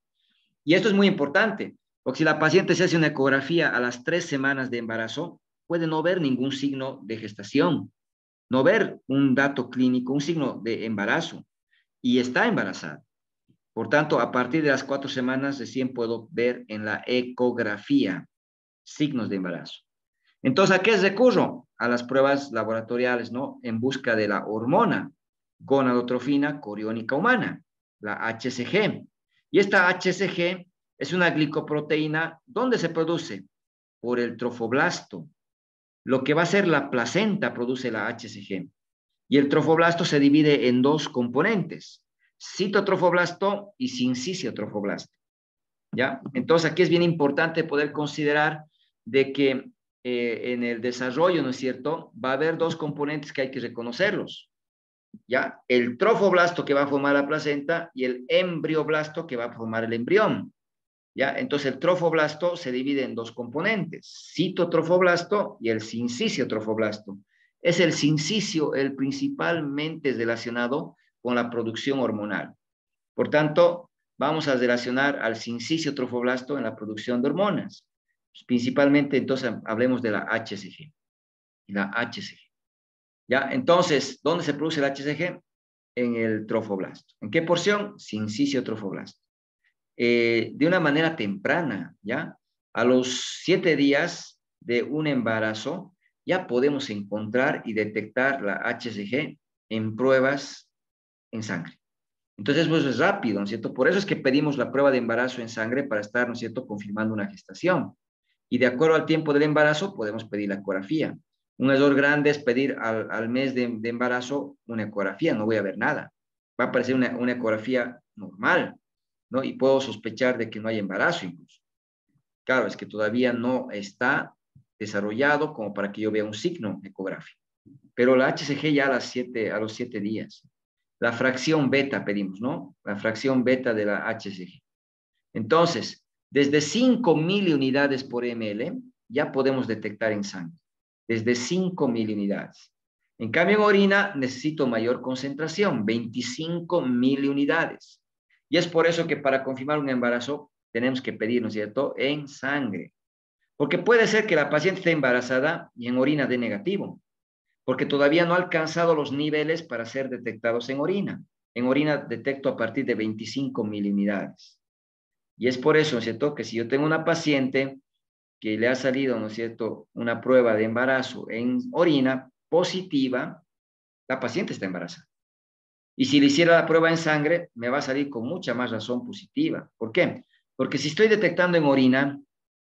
Y esto es muy importante, porque si la paciente se hace una ecografía a las 3 semanas de embarazo, puede no ver ningún signo de gestación, no ver un dato clínico, un signo de embarazo, y está embarazada. Por tanto, a partir de las 4 semanas recién puedo ver en la ecografía signos de embarazo. Entonces, ¿a qué recurro? A las pruebas laboratoriales, ¿no?, en busca de la hormona gonadotrofina coriónica humana, la HCG. Y esta HCG es una glicoproteína. ¿Dónde se produce? Por el trofoblasto. Lo que va a ser la placenta produce la HCG. Y el trofoblasto se divide en 2 componentes, citotrofoblasto y sinciciotrofoblasto. ¿Ya? Entonces, aquí es bien importante poder considerar de que en el desarrollo, ¿no es cierto?, va a haber 2 componentes que hay que reconocerlos. ¿Ya? El trofoblasto que va a formar la placenta y el embrioblasto que va a formar el embrión. ¿Ya? Entonces, el trofoblasto se divide en 2 componentes, citotrofoblasto y el sinciciotrofoblasto. Es el sincicio el principalmente relacionado con la producción hormonal. Por tanto, vamos a relacionar al sinciciotrofoblasto en la producción de hormonas. Principalmente, entonces, hablemos de la HCG. La HCG. ¿Ya? Entonces, ¿dónde se produce el HCG? En el trofoblasto. ¿En qué porción? Sinciciotrofoblasto. De una manera temprana, ¿ya? A los 7 días de un embarazo, ya podemos encontrar y detectar la HCG en pruebas en sangre. Entonces, pues es rápido, ¿no es cierto? Por eso es que pedimos la prueba de embarazo en sangre para estar, ¿no es cierto?, confirmando una gestación. Y de acuerdo al tiempo del embarazo, podemos pedir la ecografía. Un error grande es pedir al mes de embarazo una ecografía, no voy a ver nada. Va a aparecer una ecografía normal, ¿no? Y puedo sospechar de que no hay embarazo incluso. Claro, es que todavía no está desarrollado como para que yo vea un signo ecográfico. Pero la HCG ya a los 7 días. La fracción beta pedimos, ¿no? La fracción beta de la HCG. Entonces, desde 5 miliunidades por ml ya podemos detectar en sangre. Desde 5 miliunidades. En cambio, en orina necesito mayor concentración, 25 miliunidades. Y es por eso que para confirmar un embarazo tenemos que pedir, ¿no es cierto?, en sangre. Porque puede ser que la paciente esté embarazada y en orina dé negativo, porque todavía no ha alcanzado los niveles para ser detectados en orina. en orina detecto a partir de 25 miliunidades. Y es por eso, ¿no es cierto?, que si yo tengo una paciente que le ha salido, ¿no es cierto?, una prueba de embarazo en orina positiva, la paciente está embarazada. Y si le hiciera la prueba en sangre, me va a salir con mucha más razón positiva. ¿Por qué? Porque si estoy detectando en orina,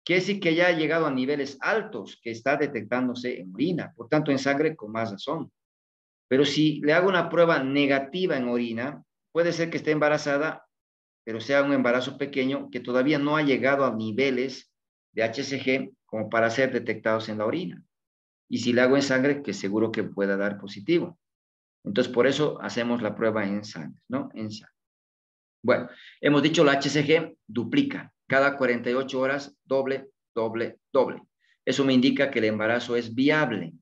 quiere decir que ya ha llegado a niveles altos que está detectándose en orina, por tanto en sangre con más razón. Pero si le hago una prueba negativa en orina, puede ser que esté embarazada, pero sea un embarazo pequeño que todavía no ha llegado a niveles de HCG como para ser detectados en la orina. Y si le hago en sangre, que seguro que pueda dar positivo. Entonces, por eso hacemos la prueba en sangre, ¿no? En sangre. Bueno, hemos dicho la HCG duplica. Cada 48 horas, doble, doble, doble. Eso me indica que el embarazo es viable.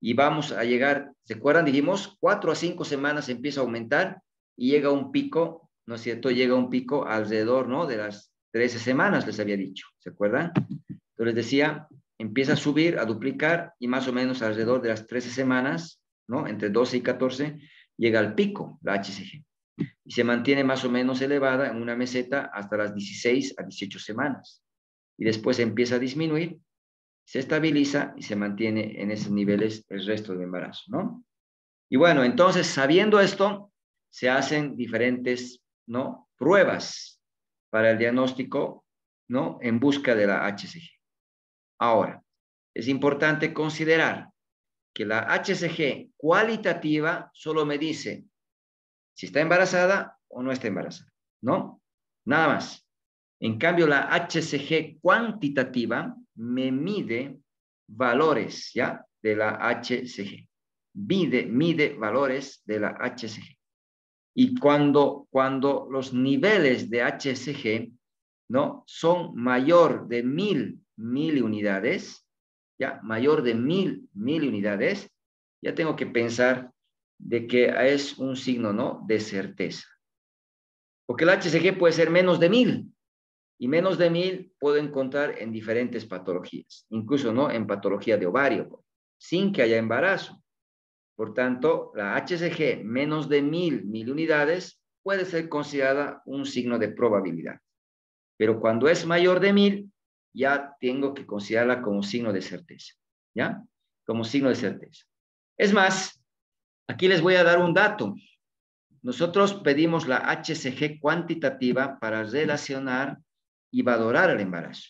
Y vamos a llegar, ¿se acuerdan? Dijimos, 4 a 5 semanas empieza a aumentar y llega a un pico, ¿no es cierto? Llega a un pico alrededor, ¿no?, de las 13 semanas, les había dicho, ¿se acuerdan? Entonces les decía, empieza a subir, a duplicar y más o menos alrededor de las 13 semanas, ¿no?, entre 12 y 14, llega al pico, la HCG. Y se mantiene más o menos elevada en una meseta hasta las 16 a 18 semanas. Y después empieza a disminuir, se estabiliza y se mantiene en esos niveles el resto del embarazo, ¿no? Y bueno, entonces, sabiendo esto, se hacen diferentes, ¿no?, pruebas para el diagnóstico, ¿no?, en busca de la HCG. Ahora, es importante considerar que la HCG cualitativa solo me dice si está embarazada o no está embarazada, ¿no? Nada más. En cambio, la HCG cuantitativa me mide valores, ¿ya?, de la HCG. Mide valores de la HCG. Y cuando los niveles de HCG, ¿no?, son mayor de 1000 miliunidades, ya, mayor de 1000 miliunidades, ya tengo que pensar de que es un signo, ¿no?, de certeza. Porque el HCG puede ser menos de 1000, y menos de 1000 puedo encontrar en diferentes patologías, incluso, ¿no?, en patología de ovario, sin que haya embarazo. Por tanto, la HCG menos de 1000 miliunidades puede ser considerada un signo de probabilidad. Pero cuando es mayor de 1000, ya tengo que considerarla como signo de certeza, ¿ya? Como signo de certeza. Es más, aquí les voy a dar un dato. Nosotros pedimos la HCG cuantitativa para relacionar y valorar el embarazo.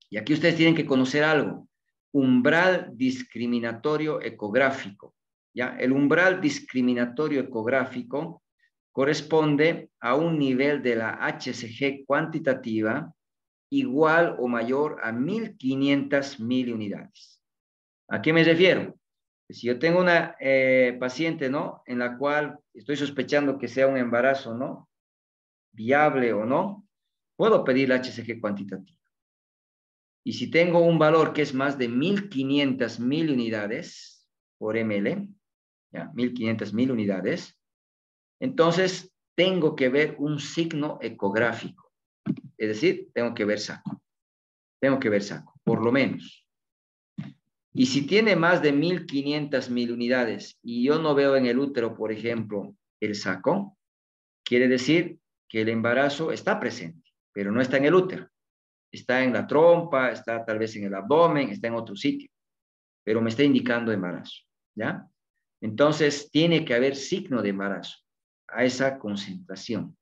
Y aquí ustedes tienen que conocer algo: umbral discriminatorio ecográfico, ¿ya? El umbral discriminatorio ecográfico corresponde a un nivel de la HCG cuantitativa igual o mayor a 1500 miliunidades. ¿A qué me refiero? Si yo tengo una paciente, ¿no?, en la cual estoy sospechando que sea un embarazo, ¿no?, viable o no, puedo pedir la HCG cuantitativa. Y si tengo un valor que es más de 1500 miliunidades por ml, ¿ya?, 1500 miliunidades, entonces tengo que ver un signo ecográfico. Es decir, tengo que ver saco. Tengo que ver saco, por lo menos. Y si tiene más de 1500 miliunidades y yo no veo en el útero, por ejemplo, el saco, quiere decir que el embarazo está presente, pero no está en el útero. Está en la trompa, está tal vez en el abdomen, está en otro sitio, pero me está indicando embarazo, ¿ya? Entonces, tiene que haber signo de embarazo a esa concentración,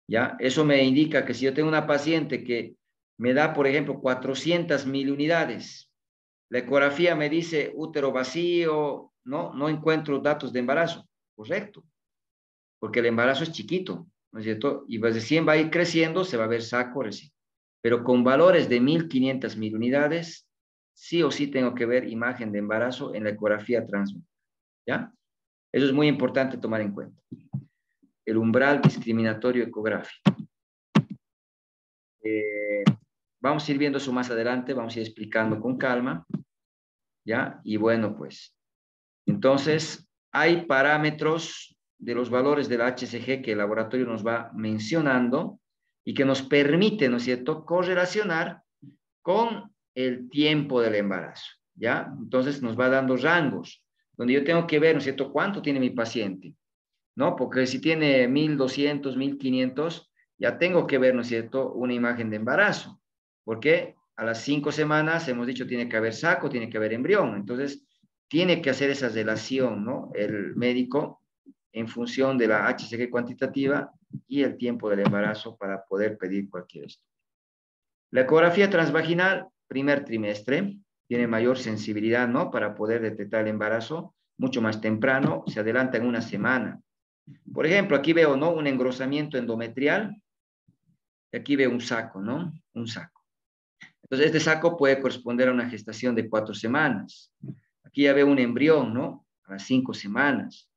¿ya? Eso me indica que si yo tengo una paciente que me da, por ejemplo, 400 miliunidades, la ecografía me dice útero vacío, no encuentro datos de embarazo. Correcto, porque el embarazo es chiquito, ¿no es cierto? Y recién va a ir creciendo, se va a ver saco recién. Pero con valores de 1500 miliunidades, sí o sí tengo que ver imagen de embarazo en la ecografía transvaginal, ¿ya? Eso es muy importante tomar en cuenta. El umbral discriminatorio ecográfico. Vamos a ir viendo eso más adelante, vamos a ir explicando con calma, ¿ya? Y bueno, pues, entonces, hay parámetros de los valores de la HCG que el laboratorio nos va mencionando y que nos permite, ¿no es cierto?, correlacionar con el tiempo del embarazo, ¿ya? Entonces, nos va dando rangos, donde yo tengo que ver, ¿no es cierto?, cuánto tiene mi paciente. ¿no? Porque si tiene 1200, 1500, ya tengo que ver, ¿no es cierto?, una imagen de embarazo. Porque a las 5 semanas, hemos dicho, tiene que haber saco, tiene que haber embrión. Entonces, tiene que hacer esa relación, ¿no? El médico en función de la HCG cuantitativa y el tiempo del embarazo para poder pedir cualquier estudio. La ecografía transvaginal, primer trimestre, tiene mayor sensibilidad, ¿no? Para poder detectar el embarazo mucho más temprano, se adelanta en una semana. Por ejemplo, aquí veo, ¿no?, un engrosamiento endometrial, y aquí veo un saco, ¿no? Un saco. Entonces, este saco puede corresponder a una gestación de 4 semanas. Aquí ya veo un embrión, ¿no? A las 5 semanas.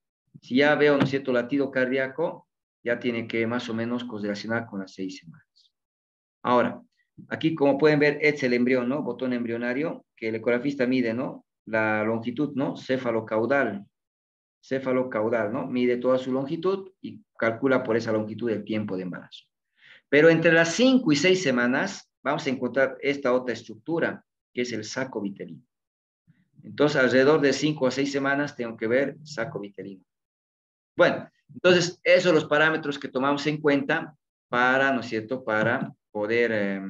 Si ya veo, ¿no es cierto?, latido cardíaco, ya tiene que más o menos correlacionar con las 6 semanas. Ahora, aquí como pueden ver, es el embrión, ¿no? Botón embrionario, que el ecografista mide, ¿no? La longitud, ¿no? Cefalocaudal, ¿no? Mide toda su longitud y calcula por esa longitud el tiempo de embarazo. Pero entre las 5 y 6 semanas vamos a encontrar esta otra estructura, que es el saco vitelino. Entonces, alrededor de 5 a 6 semanas tengo que ver saco vitelino. Bueno, entonces, esos son los parámetros que tomamos en cuenta para, ¿no es cierto?, para poder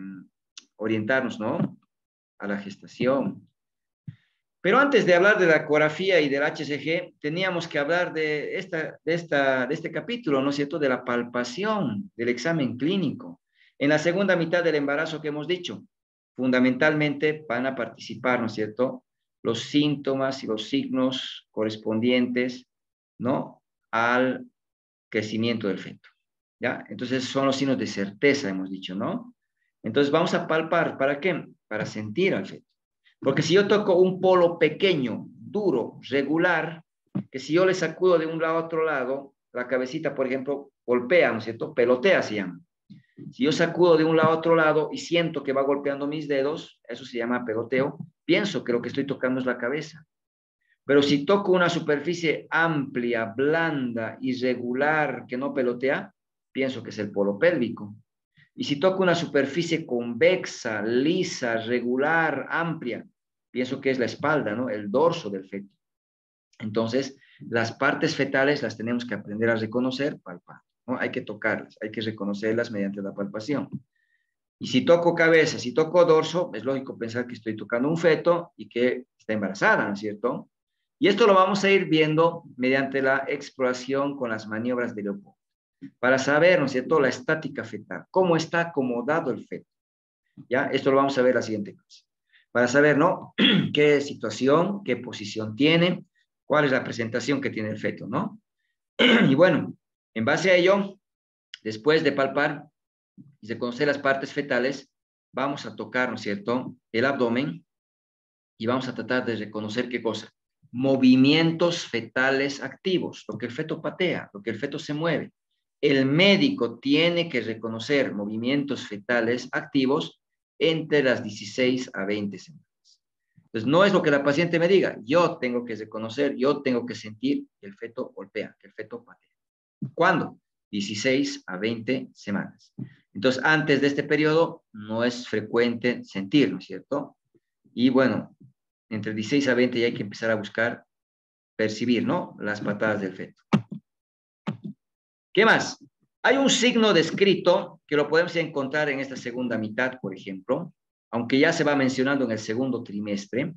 orientarnos, ¿no?, a la gestación. Pero antes de hablar de la ecografía y del HCG, teníamos que hablar de este capítulo, ¿no es cierto?, de la palpación, del examen clínico. En la segunda mitad del embarazo que hemos dicho, fundamentalmente van a participar, ¿no es cierto?, los síntomas y los signos correspondientes, ¿no?, al crecimiento del feto, ¿ya? Entonces son los signos de certeza, hemos dicho, ¿no? Entonces vamos a palpar, ¿para qué? Para sentir al feto. Porque si yo toco un polo pequeño, duro, regular, que si yo le sacudo de un lado a otro lado, la cabecita, por ejemplo, golpea, ¿no es cierto? Pelotea se llama. Si yo sacudo de un lado a otro lado y siento que va golpeando mis dedos, eso se llama peloteo, pienso que lo que estoy tocando es la cabeza. Pero si toco una superficie amplia, blanda, irregular, que no pelotea, pienso que es el polo pélvico. Y si toco una superficie convexa, lisa, regular, amplia, pienso que es la espalda, ¿no?, el dorso del feto. Entonces, las partes fetales las tenemos que aprender a reconocer palpando, ¿no? Hay que tocarlas, hay que reconocerlas mediante la palpación. Y si toco cabeza, si toco dorso, es lógico pensar que estoy tocando un feto y que está embarazada, ¿no es cierto? Y esto lo vamos a ir viendo mediante la exploración con las maniobras de Leopold, para saber, ¿no es cierto?, la estática fetal, cómo está acomodado el feto. ¿Ya? Esto lo vamos a ver en la siguiente clase. Para saber, ¿no?, qué situación, qué posición tiene, cuál es la presentación que tiene el feto, ¿no? Y bueno, en base a ello, después de palpar y de conocer las partes fetales, vamos a tocar, ¿no es cierto?, el abdomen y vamos a tratar de reconocer qué cosa. Movimientos fetales activos, lo que el feto patea, lo que el feto se mueve. El médico tiene que reconocer movimientos fetales activos entre las 16 a 20 semanas. Entonces, no es lo que la paciente me diga, yo tengo que reconocer, yo tengo que sentir que el feto golpea, que el feto patea. ¿Cuándo? 16 a 20 semanas. Entonces, antes de este periodo no es frecuente sentir, ¿no es cierto? Y bueno, entre 16 a 20 ya hay que empezar a buscar percibir, ¿no?, las patadas del feto. ¿Qué más? Hay un signo descrito que lo podemos encontrar en esta segunda mitad, por ejemplo, aunque ya se va mencionando en el segundo trimestre,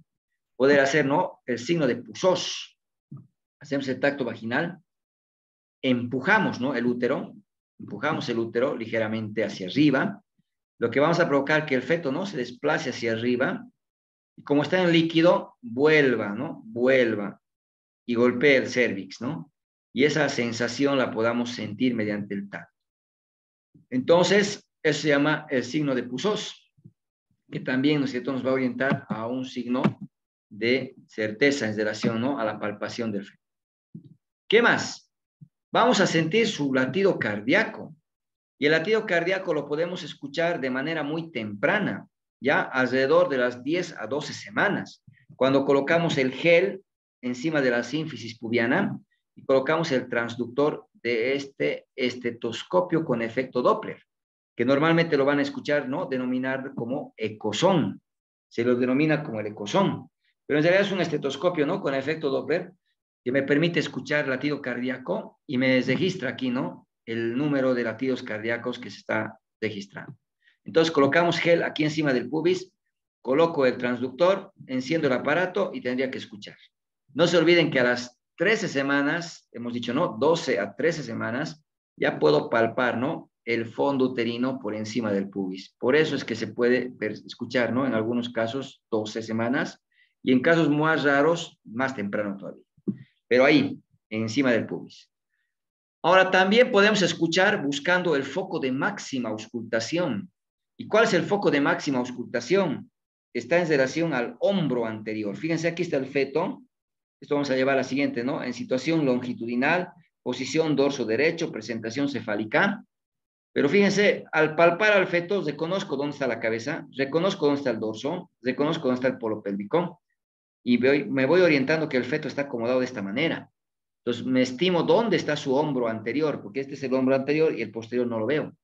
poder hacer, ¿no?, el signo de Pusos. Hacemos el tacto vaginal, empujamos, ¿no?, el útero, empujamos el útero ligeramente hacia arriba, lo que vamos a provocar que el feto, ¿no?, se desplace hacia arriba, y como está en líquido, vuelva, ¿no?, vuelva, y golpee el cérvix, ¿no? Y esa sensación la podamos sentir mediante el tacto. Entonces, eso se llama el signo de Pusos, que también, ¿no es cierto?, nos va a orientar a un signo de certeza en relación, ¿no?, a la palpación del feto. ¿Qué más? Vamos a sentir su latido cardíaco. Y el latido cardíaco lo podemos escuchar de manera muy temprana, ya alrededor de las 10 a 12 semanas, cuando colocamos el gel encima de la sínfisis pubiana y colocamos el transductor de este estetoscopio con efecto Doppler, que normalmente lo van a escuchar, ¿no?, denominar como ecosón. Se lo denomina como el ecosón, pero en realidad es un estetoscopio, ¿no?, con efecto Doppler, que me permite escuchar latido cardíaco y me registra aquí, ¿no? El número de latidos cardíacos que se está registrando. Entonces colocamos gel aquí encima del pubis, coloco el transductor, enciendo el aparato y tendría que escuchar. No se olviden que a las 13 semanas, hemos dicho, ¿no? 12 a 13 semanas, ya puedo palpar, ¿no? El fondo uterino por encima del pubis. Por eso es que se puede escuchar, ¿no? En algunos casos, 12 semanas, y en casos más raros, más temprano todavía. Pero ahí, encima del pubis. Ahora también podemos escuchar buscando el foco de máxima auscultación. ¿Y cuál es el foco de máxima auscultación? Está en relación al hombro anterior. Fíjense, aquí está el feto. Esto vamos a llevar a la siguiente, ¿no? En situación longitudinal, posición dorso derecho, presentación cefálica. Pero fíjense, al palpar al feto, reconozco dónde está la cabeza, reconozco dónde está el dorso, reconozco dónde está el polo pélvico y me voy orientando que el feto está acomodado de esta manera. Entonces, me estimo dónde está su hombro anterior, porque este es el hombro anterior y el posterior no lo veo.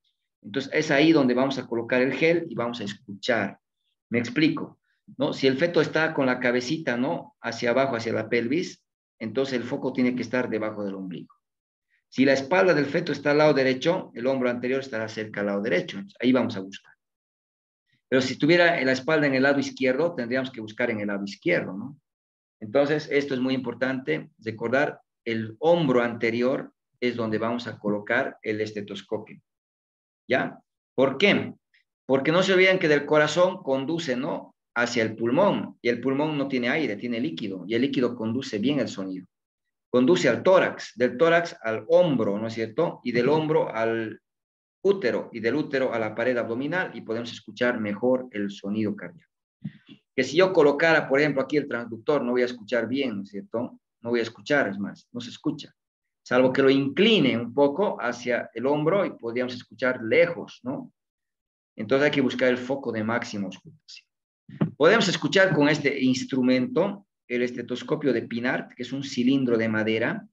Entonces, es ahí donde vamos a colocar el gel y vamos a escuchar. Me explico, ¿no? Si el feto está con la cabecita, ¿no? Hacia abajo, hacia la pelvis, entonces el foco tiene que estar debajo del ombligo. Si la espalda del feto está al lado derecho, el hombro anterior estará cerca al lado derecho. Entonces, ahí vamos a buscar. Pero si estuviera la espalda en el lado izquierdo, tendríamos que buscar en el lado izquierdo, ¿no? Entonces, esto es muy importante, recordar el hombro anterior es donde vamos a colocar el estetoscopio. ¿Ya? ¿Por qué? Porque no se olviden que del corazón conduce, ¿no? Hacia el pulmón, y el pulmón no tiene aire, tiene líquido, y el líquido conduce bien el sonido. Conduce al tórax, del tórax al hombro, ¿no es cierto? Y del hombro al útero, y del útero a la pared abdominal, y podemos escuchar mejor el sonido cardíaco. Que si yo colocara, por ejemplo, aquí el transductor, no voy a escuchar bien, ¿no es cierto? No voy a escuchar, es más, no se escucha. Salvo que lo incline un poco hacia el hombro y podríamos escuchar lejos, ¿no? Entonces hay que buscar el foco de máxima auscultación. Podemos escuchar con este instrumento, el estetoscopio de Pinart, que es un cilindro de madera,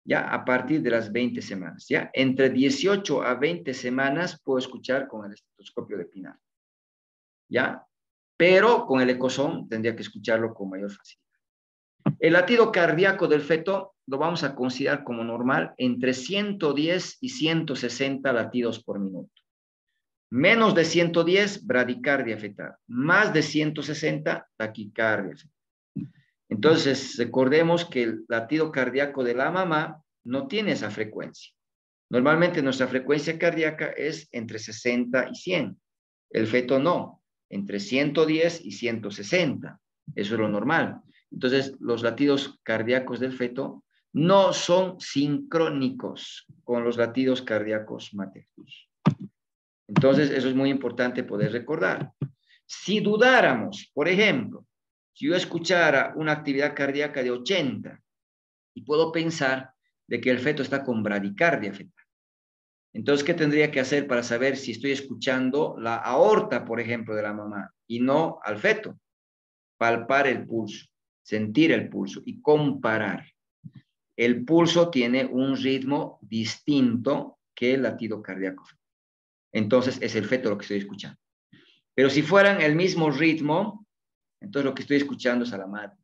ya a partir de las 20 semanas, ya entre 18 a 20 semanas puedo escuchar con el estetoscopio de Pinart, ya, pero con el ecosón tendría que escucharlo con mayor facilidad. El latido cardíaco del feto lo vamos a considerar como normal entre 110 y 160 latidos por minuto. Menos de 110, bradicardia fetal. Más de 160, taquicardia fetal. Entonces, recordemos que el latido cardíaco de la mamá no tiene esa frecuencia. Normalmente nuestra frecuencia cardíaca es entre 60 y 100. El feto no, entre 110 y 160. Eso es lo normal. Entonces, los latidos cardíacos del feto no son sincrónicos con los latidos cardíacos maternos. Entonces, eso es muy importante poder recordar. Si dudáramos, por ejemplo, si yo escuchara una actividad cardíaca de 80 y puedo pensar de que el feto está con bradicardia fetal, entonces, ¿qué tendría que hacer para saber si estoy escuchando la aorta, por ejemplo, de la mamá y no al feto? Palpar el pulso, sentir el pulso y comparar. El pulso tiene un ritmo distinto que el latido cardíaco. Entonces, es el feto lo que estoy escuchando. Pero si fueran el mismo ritmo, entonces lo que estoy escuchando es a la madre.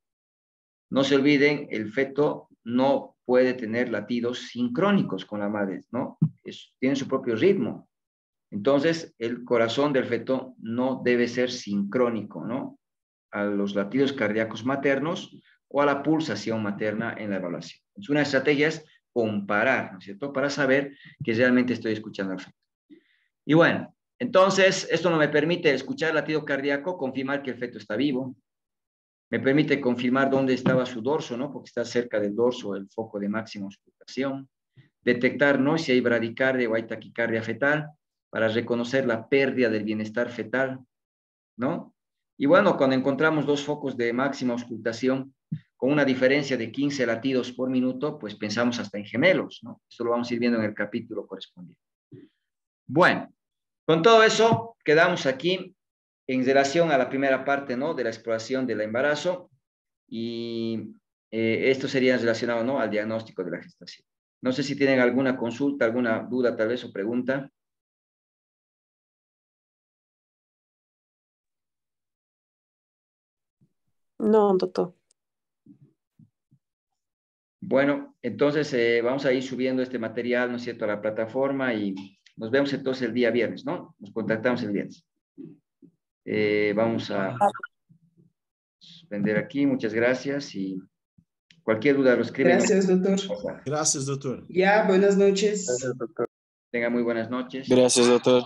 No se olviden, el feto no puede tener latidos sincrónicos con la madre, ¿no? Tiene su propio ritmo. Entonces, el corazón del feto no debe ser sincrónico, ¿no? A los latidos cardíacos maternos o a la pulsación materna en la evaluación. Entonces, una estrategia es comparar, ¿no es cierto? Para saber que realmente estoy escuchando al feto. Y bueno, entonces, esto no me permite escuchar el latido cardíaco, confirmar que el feto está vivo. Me permite confirmar dónde estaba su dorso, ¿no? Porque está cerca del dorso el foco de máxima auscultación. Detectar, ¿no? Si hay bradicardia o hay taquicardia fetal para reconocer la pérdida del bienestar fetal, ¿no? Y bueno, cuando encontramos dos focos de máxima auscultación con una diferencia de 15 latidos por minuto, pues pensamos hasta en gemelos, ¿no? Esto lo vamos a ir viendo en el capítulo correspondiente. Bueno, con todo eso quedamos aquí en relación a la primera parte, ¿no? De la exploración del embarazo y esto sería relacionado, ¿no? Al diagnóstico de la gestación. No sé si tienen alguna consulta, alguna duda tal vez o pregunta. No, doctor. Bueno, entonces vamos a ir subiendo este material, ¿no es cierto?, a la plataforma y nos vemos entonces el día viernes, ¿no? Nos contactamos el viernes. Vamos a suspender aquí, muchas gracias y cualquier duda lo escriben. Gracias, doctor. Gracias, doctor. Ya, buenas noches. Tengan muy buenas noches. Gracias, doctor.